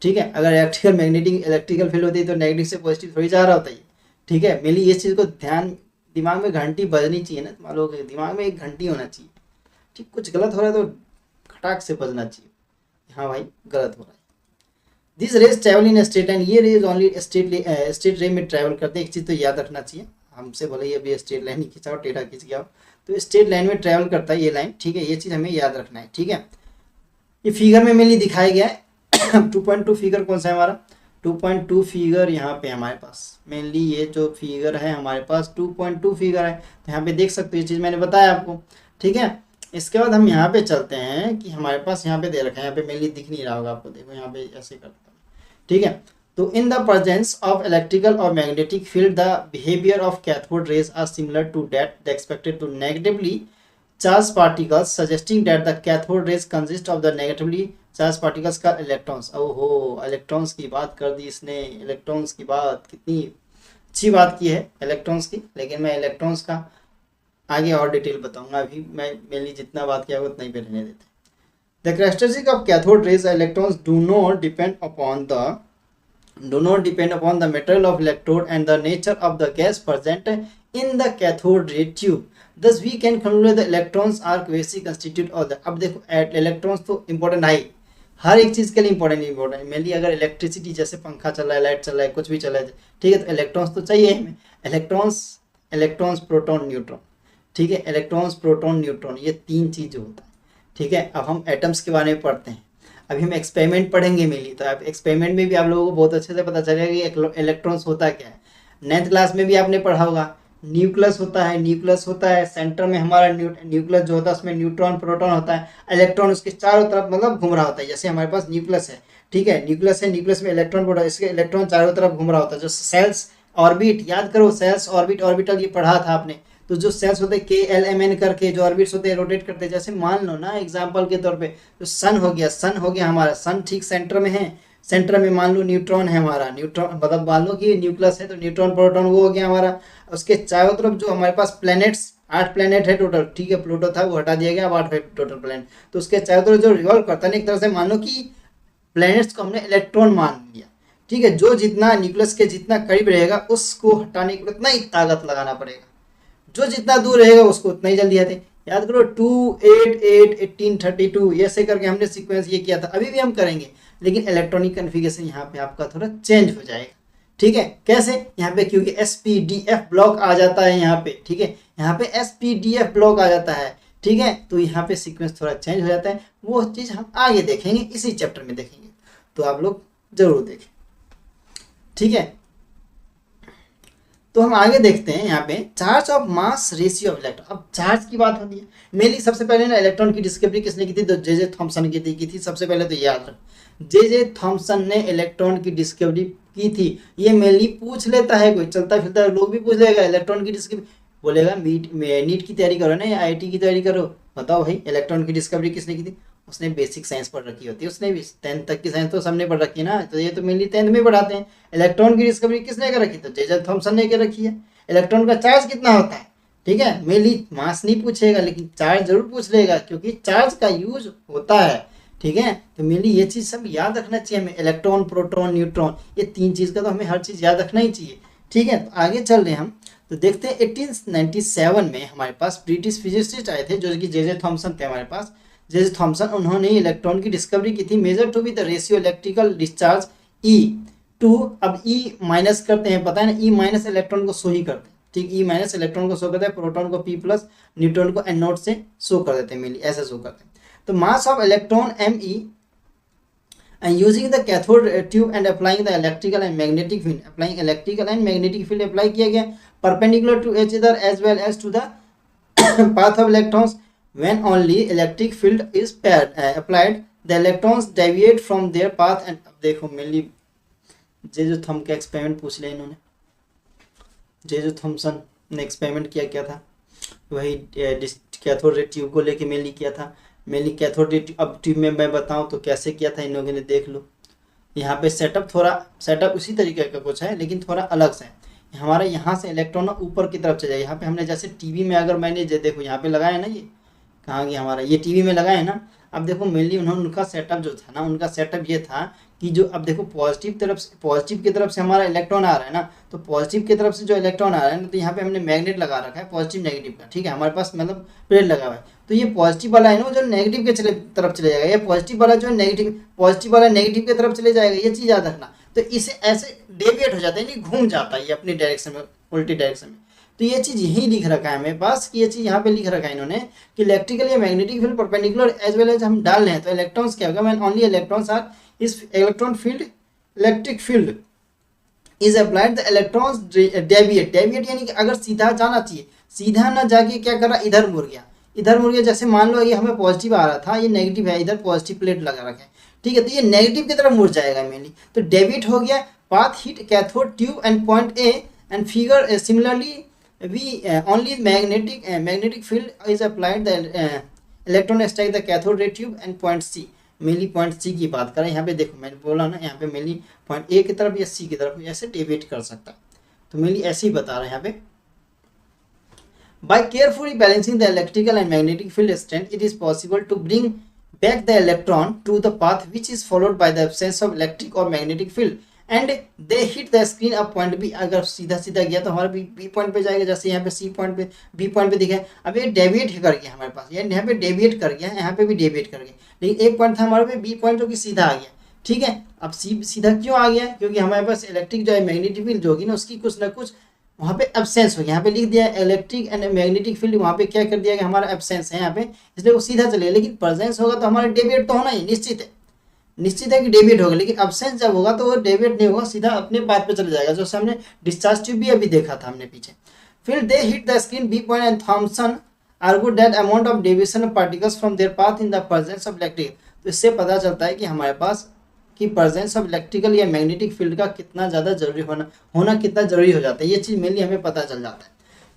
ठीक है। अगर इलेक्ट्रिकल फील्ड होती है तो नेगेटिव से पॉजिटिव थोड़ी जा रहा होता है, ठीक है। मेनली इस चीज़ को ध्यान, दिमाग में घंटी बजनी चाहिए ना, मान लो दिमाग में एक घंटी होना चाहिए, ठीक, कुछ गलत हो रहा है तो खटाक से बजना चाहिए, हाँ भाई गलत हो रहा है। This raise travel in straight line, ये रेज ओनली स्ट्रेट रे में ट्रैवल करते हैं, एक चीज़ तो याद रखना चाहिए, हमसे भले ही अभी स्ट्रेट लाइन ही खींचा हो, टेढ़ा खींच गया हो, तो स्ट्रेट लाइन में ट्रैवल करता है ये लाइन, ठीक है, ये चीज़ हमें याद रखना है, ठीक है। ये फिगर में मेनली दिखाया गया है 2.2 फिगर कौन सा है हमारा, 2.2 फिगर यहाँ पे हमारे पास, मेनली ये जो फिगर है हमारे पास 2.2 फिगर है। तो यहाँ पे देख सकते हो, ये चीज़ मैंने बताया आपको, ठीक है। इसके बाद हम यहाँ पे चलते हैं कि हमारे पास यहाँ पे दे रखा है, यहाँ पे मेनली दिख नहीं रहा होगा आपको, देखो यहाँ पे ऐसे करते हैं, ठीक है। तो in the presence of electrical और magnetic field the behaviour of cathode rays are similar to that expected to negatively charge particles, suggesting that the cathode rays consist of the negatively charge particles का इलेक्ट्रॉन्स। ओहो, इलेक्ट्रॉन्स की बात कर दी इसने, इलेक्ट्रॉन्स की बात, कितनी अच्छी बात की है इलेक्ट्रॉन्स की। लेकिन मैं इलेक्ट्रॉन्स का आगे और डिटेल बताऊंगा, अभी मैं मेनली जितना बात किया उतना ही पे रहने देते हैं। The characteristic of cathode raise electrons do not depend upon the material of electrode and the nature of the gas present in the cathode ray tube. Thus we can conclude the electrons are quasi constitute of the। अब देखो इलेक्ट्रॉन्स तो इंपॉर्टेंट है, हर एक चीज़ के लिए इंपॉर्टेंट है। मेनली अगर इलेक्ट्रिसिटी, जैसे पंखा चल रहा है, लाइट चल रहा है, कुछ भी चल रहा है, ठीक है, तो इलेक्ट्रॉन्स तो चाहिए हमें। इलेक्ट्रॉन्स प्रोटॉन न्यूट्रॉन, ठीक है, इलेक्ट्रॉन्स प्रोटॉन न्यूट्रॉन, ये तीन चीज़ होता है, ठीक है। अब हम एटम्स के बारे में पढ़ते हैं, अभी हम एक्सपेरिमेंट पढ़ेंगे मेनली, तो आप एक्सपेरिमेंट में भी आप लोगों को बहुत अच्छे से पता चलेगा कि इलेक्ट्रॉन्स होता क्या है। 9th क्लास में भी आपने पढ़ा होगा, न्यूक्लियस होता है, सेंटर में हमारा न्यूक्लियस जो होता है उसमें न्यूट्रॉन प्रोटॉन होता है, इलेक्ट्रॉन उसके चारों तरफ मतलब घूम रहा होता है। जैसे हमारे पास न्यूक्लियस है, ठीक है, न्यूक्लियस में इलेक्ट्रॉन प्रोटॉन, इसके इलेक्ट्रॉन चारों तरफ घूम रहा होता है। जो सेल्स ऑर्बिट, याद करो, सेल्स ऑर्बिटल ये पढ़ा था आपने। तो जो सेल्स होते हैं KLMN करके, जो ऑर्बिट्स होते हैं रोटेट करते हैं। जैसे मान लो ना एग्जांपल के तौर पे, तो सन हो गया हमारा, सन ठीक सेंटर में है, सेंटर में मान लो न्यूट्रॉन है हमारा, न्यूट्रॉन मतलब मान लो कि न्यूक्लियस है, तो न्यूट्रॉन प्रोटॉन वो हो गया हमारा। उसके चारों तरफ जो हमारे पास प्लैनेट्स, 8 प्लैनेट है टोटल, ठीक है, प्लूटो था वो हटा दिया गया, अब 8 है टोटल प्लैनेट। तो उसके चारों तरफ जो रिवॉल्व करता है, एक तरह से मान लो कि प्लैनेट्स को हमने इलेक्ट्रॉन मान लिया, ठीक है। जो जितना न्यूक्लियस के जितना करीब रहेगा उसको हटाने के लिए उतना ही ताकत लगाना पड़ेगा, जो जितना दूर रहेगा उसको उतना ही जल्दी आते। याद करो 2 8 8 18 32 ऐसे करके हमने सीक्वेंस ये किया था, अभी भी हम करेंगे, लेकिन इलेक्ट्रॉनिक कन्फिगरेशन यहाँ पे आपका थोड़ा चेंज हो जाएगा, ठीक है। कैसे? यहाँ पे क्योंकि SPDF ब्लॉक आ जाता है यहाँ पे, ठीक है, यहाँ पे SPDF ब्लॉक आ जाता है, ठीक है। तो यहाँ पे सीक्वेंस थोड़ा चेंज हो जाता है, वो चीज़ हम आगे देखेंगे, इसी चैप्टर में देखेंगे, तो आप लोग जरूर देखें, ठीक है। तो हम आगे देखते हैं यहाँ पे charge of mass ratio of electron. अब चार्ज की बात होती है, मेनली सबसे पहले ना इलेक्ट्रॉन की डिस्कवरी किसने की थी? तो जे थॉमसन की थी सबसे पहले, तो याद रख, जे थॉमसन ने इलेक्ट्रॉन की डिस्कवरी की थी। ये मेनली पूछ लेता है, कोई चलता फिरता लोग भी पूछ लेगा इलेक्ट्रॉन की डिस्कवरी, बोलेगा नीट की तैयारी करो ना या IIT की तैयारी करो, बताओ भाई इलेक्ट्रॉन की डिस्कवरी किसने की थी? उसने बेसिक साइंस पढ़ रखी होती है, उसने भी 10th तक की साइंस तो सबने पढ़ रखी है ना, तो ये तो मेनली 10th में पढ़ाते हैं। इलेक्ट्रॉन की डिस्कवरी किसने कर रखी? तो जे थॉमसन ने कर रखी है। इलेक्ट्रॉन का चार्ज कितना होता है, ठीक है, मेनली मास नहीं पूछेगा लेकिन चार्ज जरूर पूछ लेगा, क्योंकि चार्ज का यूज होता है, ठीक है। तो मेनली ये चीज़ सब याद रखना चाहिए हमें, इलेक्ट्रॉन प्रोटॉन न्यूट्रॉन, ये तीन चीज़ का तो हमें हर चीज़ याद रखना ही चाहिए, ठीक है। तो आगे चल रहे हैं हम, तो देखते हैं 1897 में हमारे पास ब्रिटिश फिजिसिस्ट आए थे, जो कि जे थॉमसन थे हमारे पास। जे थॉमसन, उन्होंने इलेक्ट्रॉन की डिस्कवरी की थी। Major to be the ratio electrical discharge E2। अब E माइनस करते हैं, पता है ना, E माइनस इलेक्ट्रॉन को शो ही करते हैं, ठीक, E माइनस इलेक्ट्रॉन को शो करते हैं, प्रोटॉन को P प्लस, न्यूट्रॉन को N0 से शो कर देते हैं, मिली ऐसे शो करते हैं। तो मास of electron Me and using the cathode tube and applying the electrical and magnetic field, applying electrical and magnetic field apply किया गया perpendicular to each other as well as to the path of electrons। when only electric field is applied the electrons deviate from their path and। अब देखो मेनली जे थॉम का एक्सपेरिमेंट पूछ लिया इन्होंने, जे थॉमसन ने एक्सपेरिमेंट किया था, वही कैथोड रे ट्यूब को लेके मेनली किया था। मेनली कैथोड रे अब ट्यूब में मैं बताऊं तो कैसे किया था इन लोगों ने, देख लो यहाँ पे सेटअप उसी तरीके का कुछ है लेकिन थोड़ा अलग से है। हमारा यहाँ से इलेक्ट्रॉन ऊपर की तरफ चले जाए, यहाँ पे हमने जैसे टीवी में अगर मैंने देखो यहाँ पे लगाया ना, ये कहाँ गया हमारा, ये टीवी में लगाया है ना। अब देखो मेनली उनका सेटअप जो था ना, उनका सेटअप ये था कि जो अब देखो पॉजिटिव की तरफ से हमारा इलेक्ट्रॉन आ रहा है ना, तो पॉजिटिव की तरफ से जो इलेक्ट्रॉन आ रहा है ना, तो यहाँ पे हमने मैग्नेट लगा रखा है पॉजिटिव नेगेटिव का, ठीक है, हमारे पास मतलब प्लेट लगा हुआ है। तो ये पॉजिटिव वाला है ना, जो नेगेटिव के तरफ चले जाएगा, ये पॉजिटिव वाला जो है पॉजिटिव वाला नेगेटिव की तरफ चले जाएगा, ये चीज़ याद रखना। तो इसे ऐसे डेविएट हो जाता है, यानी घूम जाता है ये अपनी डायरेक्शन में, उल्टी डायरेक्शन में। तो ये चीज़ यही लिख रखा है मेरे पास, कि ये चीज़ यहाँ पे लिख रखा है इन्होंने कि इलेक्ट्रिकल या magnetic field perpendicular as well as हम डाल रहे हैं, तो इलेक्ट्रॉन्स क्या होगा, व्हेन ओनली इलेक्ट्रॉन्स आर इस electron field electric field is applied the electrons deviate यानी कि अगर सीधा जाना चाहिए, सीधा ना जाके क्या कर रहा, इधर मुड़ गया, इधर मुड़ गया। जैसे मान लो ये हमें पॉजिटिव आ रहा था, ये नेगेटिव है, इधर पॉजिटिव प्लेट लगा रखे, ठीक है, तो ये नेगेटिव की तरफ मुड़ जाएगा मेनली, तो डेविएट हो गया। Path hit cathode tube and point A and figure similarly we only magnetic field is applied the electron strike the cathode ray tube and point C. Mainly point C की बात करें, यहाँ पे देखो मैंने बोला ना, यहाँ पे मेनली पॉइंट ए की तरफ या सी की तरफ ऐसे डेविएट कर सकता है, तो मेनली ऐसे ही बता रहे हैं यहाँ पे। By carefully balancing the electrical and magnetic field strength, it is possible to bring back the electron to the path which is followed by the absence of electric or magnetic field, and they hit the screen of point B। अगर सीधा सीधा गया तो हमारा B पॉइंट पे जाएगा, जैसे यहाँ पे C पॉइंट पे B पॉइंट पे दिखा है। अब ये डेविएट कर गया हमारे पास, यहाँ पे डेविएट कर गया, यहाँ पे भी डेविएट कर गया, लेकिन एक पॉइंट था हमारे पे B पॉइंट जो कि सीधा आ गया, ठीक है। अब सीधा क्यों आ गया, क्योंकि हमारे पास इलेक्ट्रिक जो है मैग्नेटिक फील्ड जो होगी ना, उसकी कुछ ना कुछ वहाँ पे एब्सेंस हो गया। यहाँ पे लिख दिया इलेक्ट्रिक एंड मैग्नेटिक फील्ड, वहाँ पे क्या कर दिया कि हमारा एब्सेंस है यहाँ पे, इसलिए वो सीधा चलेगा। लेकिन प्रेजेंस होगा तो हमारा डेविएट तो होना ही निश्चित है कि डेविएट होगा, लेकिन एब्सेंस जब होगा तो वो डेविएट नहीं होगा, सीधा अपने पाथ पे चले जाएगा, जो हमने डिस्चार्ज ट्यूब भी अभी देखा था हमने पीछे। फिर they hit the screen B point and Thomson argued that amount of deviation of particles from their path in the presence of electric. तो इससे पता चलता है कि हमारे पास कि प्रेजेंस ऑफ इलेक्ट्रिकल या मैग्नेटिक फील्ड का कितना ज़्यादा जरूरी होना कितना जरूरी हो जाता है, ये चीज़ मेनली हमें पता चल जाता है।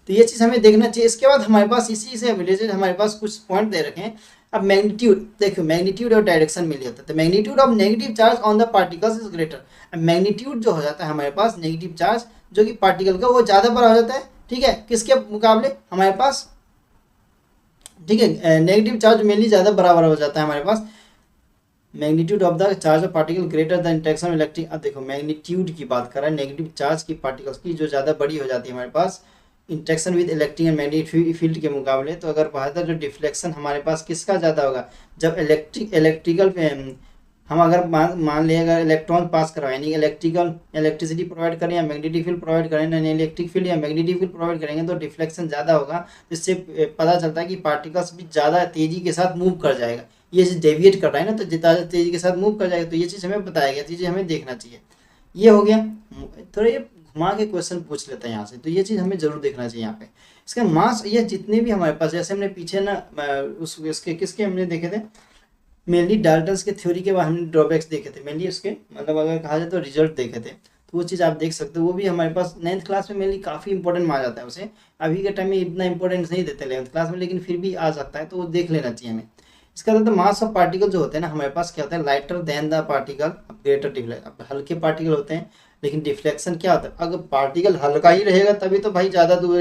तो ये चीज़ हमें देखना चाहिए। इसके बाद हमारे पास इसी से रिलेटेड हमारे पास कुछ पॉइंट दे रखे हैं। अब मैग्नीट्यूड देखो, मैग्नीट्यूड और डायरेक्शन मिली होता है, तो magnitude of negative charge on the particles is greater. अब मैग्नीट्यूड जो हो जाता है हमारे पास नेगेटिव चार्ज जो कि पार्टिकल का, वो ज़्यादा बड़ा हो जाता है, ठीक है, किसके मुकाबले हमारे पास, ठीक है, नेगेटिव चार्ज मेनली ज़्यादा बराबर हो जाता है हमारे पास। Magnitude of the charge of particle greater the interaction electric. अब देखो मैग्नीट्यूड की बात कर रहा है, नेगेटिव चार्ज की पार्टिकल्स की जो ज़्यादा बड़ी हो जाती है हमारे पास interaction with electric and magnetic field के मुकाबले। तो अगर बेहतर जो डिफ्लेक्शन हमारे पास किसका ज़्यादा होगा, जब इलेक्ट्रिकल हम अगर मान लें अगर इलेक्ट्रॉन पास करवाएं, यानी इलेक्ट्रिसिटी प्रोवाइड करें या मैग्नेटिक फील्ड प्रोवाइड करें, यानी इलेक्ट्रिक फील्ड या मैग्नेटिक फील्ड प्रोवाइड करेंगे तो डिफ्लेक्शन ज़्यादा होगा, जिससे पता चलता है कि पार्टिकल्स भी ज़्यादा तेज़ी के साथ मूव कर जाएगा। ये चीज़ डेविएट कर रहा है ना, तो ज़्यादा तेज़ी के साथ मूव कर जाएगा, तो ये चीज़ हमें बताया गया, चीज़ें हमें देखना चाहिए। ये हो गया, थोड़ा ये घुमा के क्वेश्चन पूछ लेते हैं यहाँ से, तो ये चीज़ हमें जरूर देखना चाहिए यहाँ पे। इसका मास, ये जितने भी हमारे पास, जैसे हमने पीछे ना उसके किसके हमने देखे थे, मेनली डाल्टन्स के थ्योरी के बाद हमने ड्रॉबैक्स देखे थे, मेनली उसके मतलब अगर कहा जाए तो रिजल्ट देखे थे, तो वो चीज़ आप देख सकते हो। वो भी हमारे पास 9th क्लास में मेनली काफ़ी इंपॉर्टेंट माना जाता है उसे, अभी के टाइम में इतना इंपॉर्टेंस नहीं देते 11th क्लास में, लेकिन फिर भी आ सकता है, तो वो देख लेना चाहिए हमें। इसका मतलब मास ऑफ पार्टिकल जो होते हैं ना हमारे पास क्या होता है, lighter than the particle greater deflection. हल्के पार्टिकल होते हैं, लेकिन डिफ्लेक्शन क्या होता है, अगर पार्टिकल हल्का ही रहेगा तभी तो भाई ज़्यादा दूर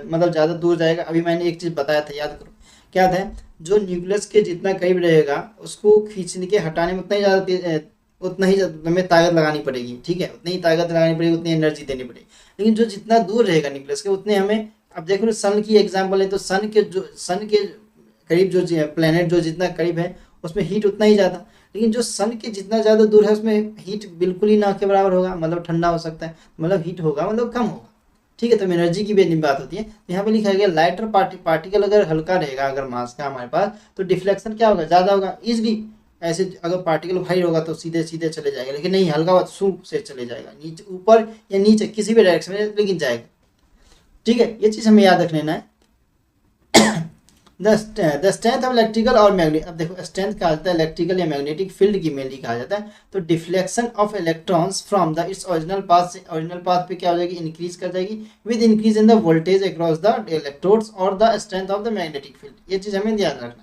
मतलब ज़्यादा दूर जाएगा। अभी मैंने एक चीज़ बताया था, याद करो क्या था, जो न्यूक्लियस के जितना करीब रहेगा उसको खींचने के हटाने में उतना ही हमें ताकत लगानी पड़ेगी, ठीक है, उतनी ही ताकत लगानी पड़ेगी, उतनी एनर्जी देनी पड़ेगी। लेकिन जो जितना दूर रहेगा न्यूक्लियस के उतने हमें, अब देखो सन की एग्जांपल है, तो सन के करीब जो प्लेनेट जो जितना करीब है उसमें हीट उतना ही ज़्यादा, लेकिन जो सन के जितना ज़्यादा दूर है उसमें हीट बिल्कुल ही ना के बराबर होगा, मतलब ठंडा हो सकता है, मतलब हीट होगा मतलब कम होगा, ठीक है। तो एनर्जी की भी बात होती है। तो यहाँ पे लिखा गया लाइटर पार्टिकल अगर हल्का रहेगा, अगर मास का हमारे पास, तो डिफ्लेक्शन क्या होगा, ज़्यादा होगा इजली। ऐसे अगर पार्टिकल भारी होगा तो सीधे सीधे चले जाएगा, लेकिन नहीं, हल्का हुआ सूप से चले जाएगा, नीचे ऊपर या नीचे किसी भी डायरेक्शन में लेकिन जाएगा, ठीक है। ये चीज़ हमें याद रख लेना है। द स्ट्रेंथ ऑफ इलेक्ट्रिकल और मैग्नेटिक, अब देखो स्ट्रेंथ कहा जाता है इलेक्ट्रिकल या मैग्नेटिक फील्ड की मेनली कहा जाता है। तो deflection of electrons from the its original path से ओरिजिनल पाथ पे क्या हो जाएगी, इंक्रीज कर जाएगी with increase in the voltage across the electrodes और the strength of the magnetic field. ये चीज़ हमें ध्यान रखना है,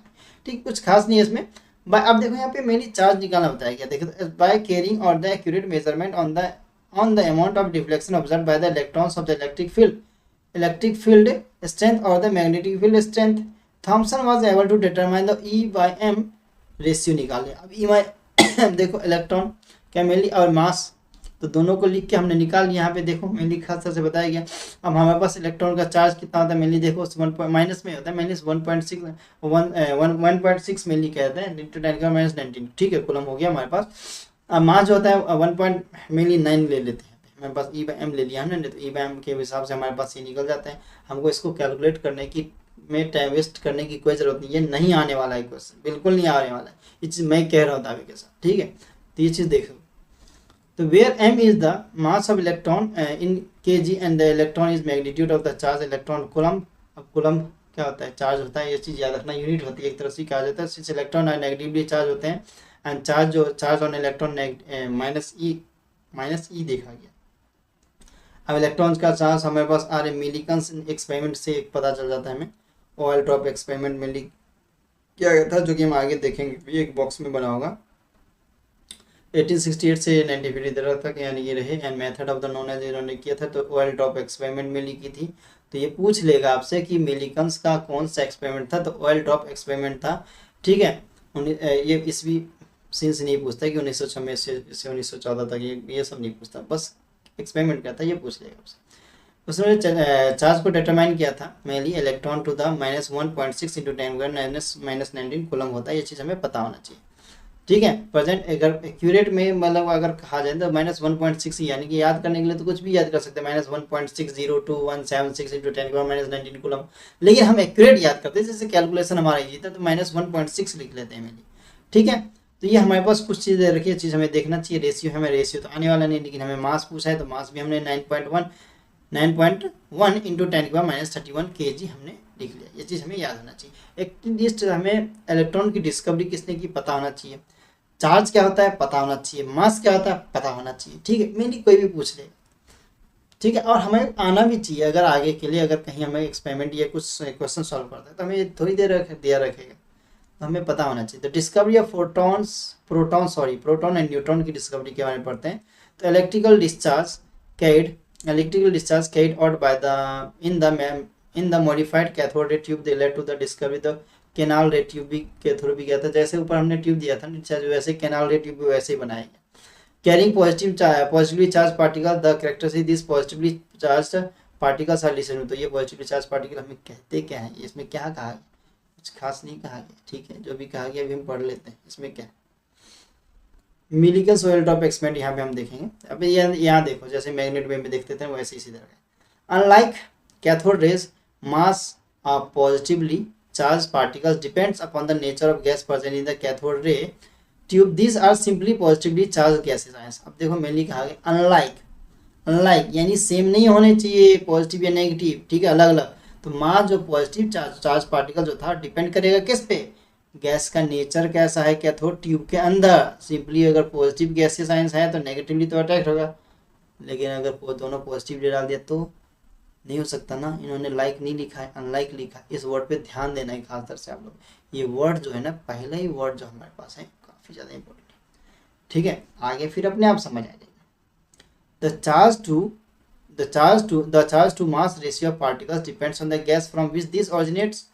ठीक, कुछ खास नहीं है इसमें। अब देखो यहाँ पे मेनली चार्ज निकालना बताया गया, देखो by carrying out the accurate measurement on the amount of deflection observe by the electrons of the electric field strength और the magnetic field strength, Thomson was able to determine the E/m ratio निकाले। अब E देखो इलेक्ट्रॉन क्या मेनली और मास, तो दोनों को लिख के हमने निकाल लिया। यहाँ पे देखो मेनली खास तरह से बताया गया। अब हमारे पास इलेक्ट्रॉन का चार्ज कितना होता है, मेनली देखो माइनस में होता है, माइनस 1.6 मेनली कहते हैं इंटू 10⁻19, ठीक है, कूलम हो गया हमारे पास। अब मास जो होता है 1.9 ले लेते हैं, हमारे पास E/m ले लिया हमने, तो E/m के हिसाब से हमारे पास ये निकल जाता है। हमको इसको कैलकुलेट करने की में टाइम वेस्ट करने की कोई ज़रूरत नहीं है, नहीं आने वाला है क्वेश्चन, बिल्कुल नहीं आने वाला है, ये चीज़ मैं कह रहा हूँ दावे के साथ, ठीक है। तो ये चीज़ देखो, तो where m is the mass of electron in kg and the electron is magnitude of the charge electron coulomb. अब कूलम क्या होता है, चार्ज होता है, ये चीज़ याद रखना, यूनिट होती है एक तरह से कहा जाता है। Since electron are negatively charged होते हैं and charge on electron minus E देखा गया। अब इलेक्ट्रॉन्स का चार्ज हमारे पास आ रहे मिलीकन्स एक्सपेरिमेंट से पता चल जाता है हमें। ऑयल ड्रॉप एक्सपेरिमेंट में किया गया था, जो कि हम आगे देखेंगे, ये एक बॉक्स में बना होगा। 1868 से 1953 तक यानी ये रहे। And method of the known as इन्होंने किया था, तो ऑयल ड्रॉप एक्सपेरिमेंट में की थी। तो ये पूछ लेगा आपसे कि मिलीकन्स का कौन सा एक्सपेरिमेंट था, तो ऑयल ड्रॉप एक्सपेरिमेंट था। ठीक है, ये ईस्वी सिंस नहीं पूछता कि 1906 से 1914 तक, ये सब नहीं पूछता, बस एक्सपेरिमेंट क्या था ये पूछ लेगा आपसे। उसने चार्ज को डिटरमाइन किया था mainly electron to the -1.6 into 10⁻⁻19 coulomb होता है, ये चीज़ हमें पता होना चाहिए। ठीक है, प्रेजेंट अगर एक्यूरेट में मतलब अगर कहा जाए तो -1.6, यानी कि याद करने के लिए तो कुछ भी याद कर सकते हैं, -1.602176 इंटू 10⁻19 कूलम। लेकिन हम एक्यूरेट याद करते हैं, जैसे कैलकुलेशन हमारा इजी था तो -1.6 लिख लेते हैं मेनली। ठीक है, तो ये हमारे पास कुछ चीज़ें रखी है, चीज़ हमें देखना चाहिए। रेशियो हमें रेशियो तो आने वाला नहीं, लेकिन हमें मास पूछा है तो मास भी हमने 9.1 इंटू 10⁻31 kg हमने लिख लिया। ये चीज़ हमें याद होना चाहिए। एटलीस्ट हमें इलेक्ट्रॉन की डिस्कवरी किसने की पता होना चाहिए, चार्ज क्या होता है पता होना चाहिए, मास क्या होता है पता होना चाहिए। ठीक है, मेनली कोई भी पूछ ले। ठीक है, और हमें आना भी चाहिए, अगर आगे के लिए अगर कहीं हमें एक्सपेरिमेंट या कुछ क्वेश्चन सॉल्व करता है तो हमें थोड़ी देर दिया रखेगा, तो हमें पता होना चाहिए। तो discovery of proton and neutron की डिस्कवरी के बारे में पढ़ते हैं। तो electrical discharge carried out by in the modified cathode ray tube they led to the discovery the canal ray tube भी के थ्रू भी गया था। जैसे ऊपर हमने ट्यूब दिया था डिस्चार्ज, वैसे कैनाल रे ट्यूब भी वैसे ही बनाया गया। Carrying positively charge particle the characteristic this positively charge particles are listen. तो ये पॉजिटिवली चार्ज पार्टिकल हमें कहते क्या है, इसमें क्या कहा गया, कुछ खास नहीं कहा गया। ठीक है, जो भी कहा गया अभी हम पढ़ लेते हैं, इसमें क्या मिलीकन्स ऑयल ड्रॉप एक्सपेरिमेंट यहाँ पे हम देखेंगे। अब यहाँ देखो, जैसे मैग्नेट वेव में देखते थे वैसे इसी तरह। Unlike cathode rays mass of positively charge particles depends upon the nature of gas present in the cathode ray tube, these are simply positively charge gases. अब देखो मेनली कहा गया अनलाइक यानी सेम नहीं होने चाहिए, पॉजिटिव या नेगेटिव। ठीक है, अलग अलग। तो मास जो पॉजिटिव चार्ज पार्टिकल जो था डिपेंड करेगा किस पे, गैस का नेचर कैसा है कैथोड ट्यूब के अंदर। सिंपली अगर पॉजिटिव गैस के साइंस है तो नेगेटिवली तो अटैक होगा, लेकिन अगर दोनों पॉजिटिवली डाल दिया तो नहीं हो सकता ना। इन्होंने लाइक नहीं लिखा है, अनलाइक लिखा है। इस वर्ड पे ध्यान देना है खासतर से आप लोग, ये वर्ड जो है ना, पहला ही वर्ड जो हमारे पास है काफ़ी ज़्यादा इंपॉर्टेंट है। ठीक है, आगे फिर अपने आप समझ आ जाएगा। The charge to mass ratio of particles depends on the gas from which this originates.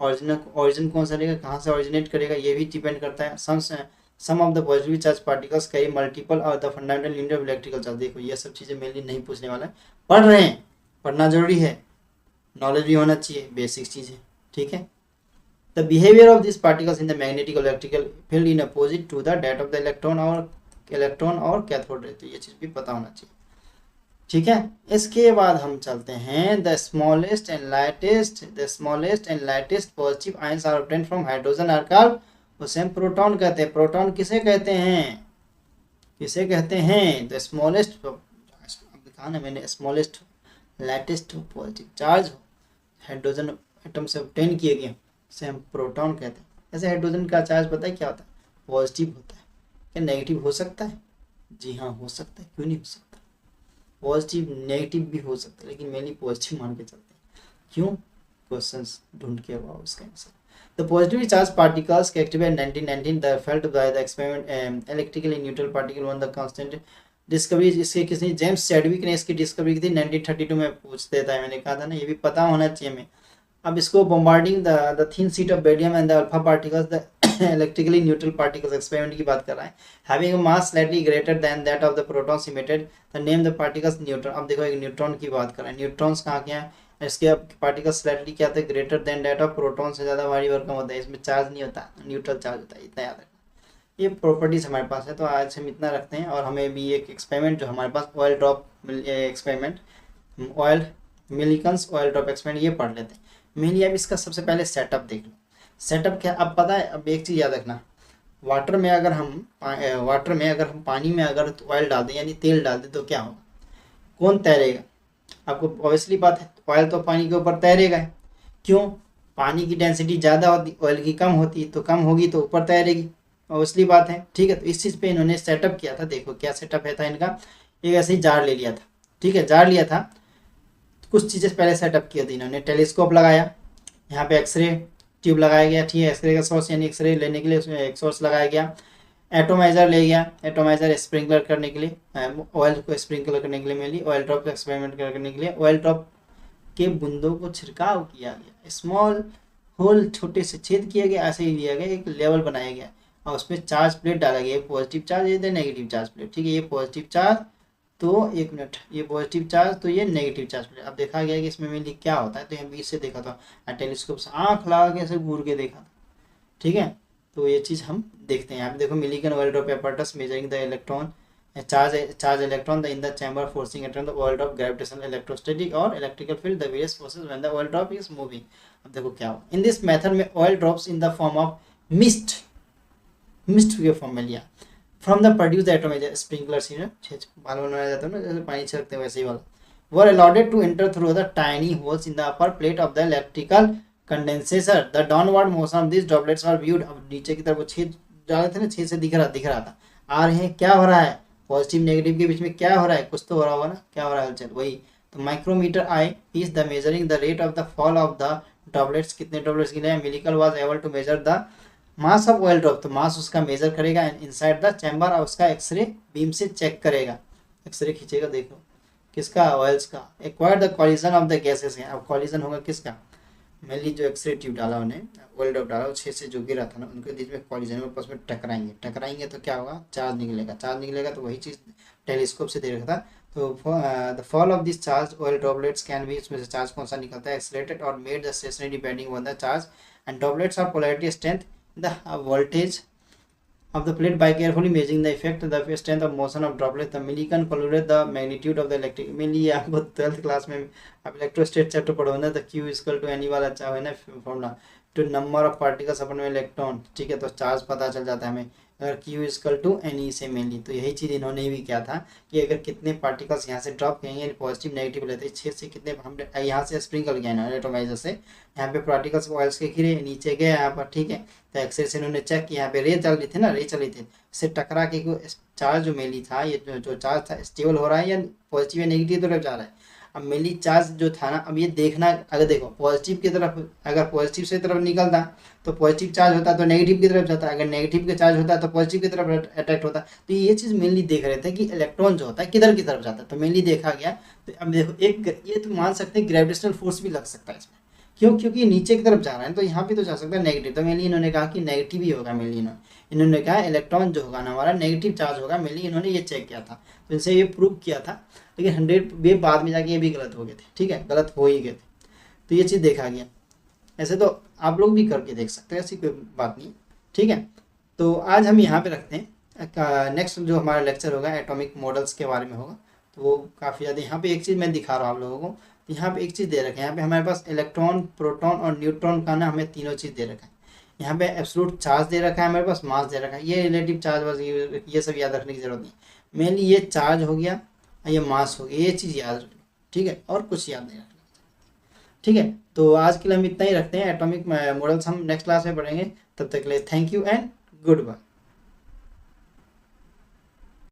Origin कौन सा रहेगा, कहाँ से ऑरिजिनेट करेगा, ये भी डिपेंड करता है। Sum of the positively charge particles carry multiple or the fundamental unit of electrical charge. देखो ये सब चीज़ें मेनली नहीं पूछने वाला है, पढ़ रहे हैं, पढ़ना जरूरी है, नॉलेज भी होना चाहिए, बेसिक चीज़ें। ठीक है, the behaviour of this particles in the magnetic electrical field in opposite to the date of the electron और कैथोड रे, तो ये चीज़ भी पता होना चाहिए। ठीक है, इसके बाद हम चलते हैं the smallest and lightest positive ions are obtained from hydrogen are called, उसे हम प्रोटॉन कहते हैं। प्रोटॉन किसे कहते हैं, द स्मॉलेस्ट, कहा ना मैंने, smallest lightest positive charge hydrogen atom से ऑब्टेन किए गए, उसे हम प्रोटॉन कहते हैं। ऐसे हाइड्रोजन का चार्ज पता है क्या होता है, पॉजिटिव होता है। क्या नेगेटिव हो सकता है, जी हाँ हो सकता है, क्यों नहीं हो सकता, पॉजिटिव नेगेटिव भी हो सकता है, लेकिन मेनली पॉजिटिव मान के चलते हैं। क्यों, क्वेश्चंस ढूंढ के आओ उसका answer. The positively charge particles activate 1919 the felt by the experiment electrically neutral particle one the constant discovery. इसके किसने, जेम्स चैडविक ने इसकी डिस्कवरी की थी 1932 में। पूछ देता है, मैंने कहा था ना, ये भी पता होना चाहिए हमें। अब इसको bombarding the thin sheet of barium and the alpha particles the electrically neutral particles experiment की बात कर रहा है। Having a mass slightly greater than that of the protons emitted the name the particles neutron. अब देखो एक न्यूट्रॉन की बात कर रहे हैं, न्यूट्रॉन्स कहाँ के हैं, इसके पार्टिकल्स स्लाइटली क्या होता है, greater than that of proton से ज़्यादा भारी और कम होता है। इसमें चार्ज नहीं होता, न्यूट्रल चार्ज होता है, इतना याद रखना। ये प्रॉपर्टीज हमारे पास है, तो आज हम इतना रखते हैं। और हमें भी एक एक्सपेरिमेंट जो हमारे पास oil drop experiment, oil Millikan's oil drop experiment, ये पढ़ लेते हैं। मेनली अब इसका सबसे पहले सेटअप देख लो। सेटअप क्या, अब पता है, अब एक चीज़ याद रखना, वाटर में अगर हम पानी में अगर ऑयल डाल दें यानी तेल डाल दें तो क्या होगा, कौन तैरेगा? आपको ऑब्वियसली बात है, ऑयल तो पानी के ऊपर तैरेगा है। क्यों? पानी की डेंसिटी ज़्यादा होती, ऑयल की कम होती, तो कम होगी तो ऊपर तैरेगी, ऑब्वियसली बात है। ठीक है, तो इस चीज़ पे इन्होंने सेटअप किया था। देखो क्या सेटअप है था इनका, एक ऐसे ही जार ले लिया था। ठीक है, जार लिया था, कुछ चीज़ें पहले सेटअप किया था इन्होंने। टेलीस्कोप लगाया, यहाँ पे एक्सरे ट्यूब लगाया गया। ठीक है, एक्सरे का सोर्स यानी एक्सरे लेने के लिए उसमें एक सोर्स लगाया गया। एटोमाइजर ले गया, एटोमाइजर स्प्रिंकलर करने के लिए, ऑयल को स्प्रिंकलर करने के लिए, मेनली ऑयल ड्रॉप का एक्सपेरिमेंट करने के लिए ऑयल ड्रॉप के बूंदों को छिड़काव किया गया। स्मॉल होल, छोटे से छेद किया गया, ऐसे ही लिया गया, एक लेवल बनाया गया और उसमें चार्ज प्लेट डाला गया। पॉजिटिव चार्ज, ये नेगेटिव चार्ज प्लेट। ठीक है, ये पॉजिटिव चार्ज, तो एक मिनट, ये पॉजिटिव चार्ज तो ये नेगेटिव चार्ज प्लेट। अब देखा गया कि इसमें मेनली क्या होता है, तो यहाँ बीच से देखा था, टेलीस्कोप से आँख लगा के ऐसे घूर के देखा था। ठीक है, तो ये चीज़ हम देखते हैं। यहाँ पे देखो, Millikan oil drop apparatus measuring the electron charge electron in the chamber forcing atom the oil drop gravitational electrostatic और electrical field the various forces when the oil drop is moving. अब देखो क्या हुआ, इन दिस मेथड में oil drops in the form of mist के फॉर्म में लिया from the produce atomiser sprinkler सी बाल बनाया जाता है ना, जैसे पानी छिड़कते हैं वैसे ही वाला, were allowed to enter through the tiny holes in the upper plate of the electrical condenser. The downward motion of this droplets are viewed. अब नीचे की तरफ वो छेद डाले थे ना, छेद से दिख रहा था, आ रहे हैं। क्या हो रहा है, पॉजिटिव नेगेटिव के बीच में क्या हो रहा है, कुछ तो हो रहा होगा ना, क्या हो रहा है हलचल, वही। तो micrometer eye is the measuring the rate of the fall of the droplets. कितने ड्रॉपलेट्स गिरे हैं? Millikan was able to measure the mass of oil drop, तो मास उसका मेजर करेगा इनसाइड द चैम्बर और उसका एक्सरे बीम से चेक करेगा, एक्सरे खींचेगा। देखो किसका, ऑयल्स का। Acquire the collision of the gases है। अब कॉलिजन होगा किसका, मेनली जो एक्सरे ट्यूब डाला उन्हें, ऑयल ड्रॉप डाला, छेद से जो गिरा था ना, उनके बीच में कॉलिजन में आपस में टकराएंगे तो क्या होगा, चार्ज निकलेगा। तो वही चीज़ टेलीस्कोप से देख रहा था। तो the fall of this charge oil droplets can be, उसमें से चार्ज कौन सा निकलता है, एक्सलेटेड और made the stationary depending on the charge and droplets are polarity strength the voltage of the plate by carefully measuring the effect the strength of motion of droplets. The Millikan calculated the magnitude of the electric, mainly आपको 12th क्लास में आप इलेक्ट्रोस्टैट चैप्टर पढ़ो ना, तो Q इक्वल टू एनी वाला चाहे है ना formula, to number of particles अपन में इलेक्ट्रॉन। ठीक है, तो चार्ज पता चल जाता है हमें अगर Q इक्वल टू एनी से मेनली। तो यही चीज़ इन्होंने भी किया था कि अगर कितने पार्टिकल्स यहाँ से ड्रॉप करेंगे, पॉजिटिव नेगेटिव लेते हैं, छेद से कितने हम यहाँ से स्प्रिंकल किया ना एटोमाइजर से, यहाँ पे पार्टिकल्स ऑयल्स के गिरे नीचे गए यहाँ पर। ठीक है, तो एक्सरे से इन्होंने चेक किया, यहाँ पे रे चल रही थी, इससे टकरा के चार्ज जो मेनली था, ये जो चार्ज था स्टेबल हो रहा है या पॉजिटिव या नेगेटिव तरफ जा रहा है। अब मेनली चार्ज जो था ना, अब ये देखना, अगर देखो पॉजिटिव की तरफ, अगर पॉजिटिव से तरफ निकलता तो पॉजिटिव चार्ज होता तो नेगेटिव की तरफ जाता, अगर नेगेटिव के चार्ज होता तो पॉजिटिव की तरफ अट्रैक्ट होता। तो ये चीज़ मेनली देख रहे थे कि इलेक्ट्रॉन जो होता है किधर की तरफ जाता है, तो मेनली देखा गया। तो अब देखो एक ये तो मान सकते हैं ग्रेविटेशनल फोर्स भी लग सकता है इसमें, क्योंकि नीचे की तरफ जा रहा है, तो यहाँ पे तो जा सकता है नेगेटिव। तो मेनली इन्होंने कहा कि नेगेटिव ही होगा, मेनली इन्होंने कहा इलेक्ट्रॉन जो होगा ना हमारा नेगेटिव चार्ज होगा, मेनली इन्होंने ये चेक किया था, तो इनसे ये प्रूव किया था। लेकिन 100 वे बाद में जाके ये भी गलत हो गए थे। ठीक है, गलत हो ही गए थे, तो ये चीज़ देखा गया। ऐसे तो आप लोग भी करके देख सकते हैं, ऐसी कोई बात नहीं। ठीक है, तो आज हम यहाँ पे रखते हैं। नेक्स्ट जो हमारा लेक्चर होगा एटॉमिक मॉडल्स के बारे में होगा, तो वो काफ़ी ज़्यादा। यहाँ पे एक चीज़ मैं दिखा रहा हूँ आप लोगों को, यहाँ पे एक चीज़ दे रखा है, यहाँ पे हमारे पास इलेक्ट्रॉन, प्रोटॉन और न्यूट्रॉन का ना हमें तीनों चीज़ दे रखा है। यहाँ पे एब्सोल्यूट चार्ज दे रखा है, हमारे पास मास दे रखा है, ये रिलेटिव चार्ज बस ये सब याद रखने की जरूरत नहीं। मेनली ये चार्ज हो गया, ये मास हो गया, ये चीज़ याद रख लो। ठीक है, और कुछ याद नहीं रखना। ठीक है, तो आज के लिए हम इतना ही रखते हैं। एटॉमिक मॉडल्स हम नेक्स्ट क्लास में पढ़ेंगे, तब तक के लिए thank you and good bye.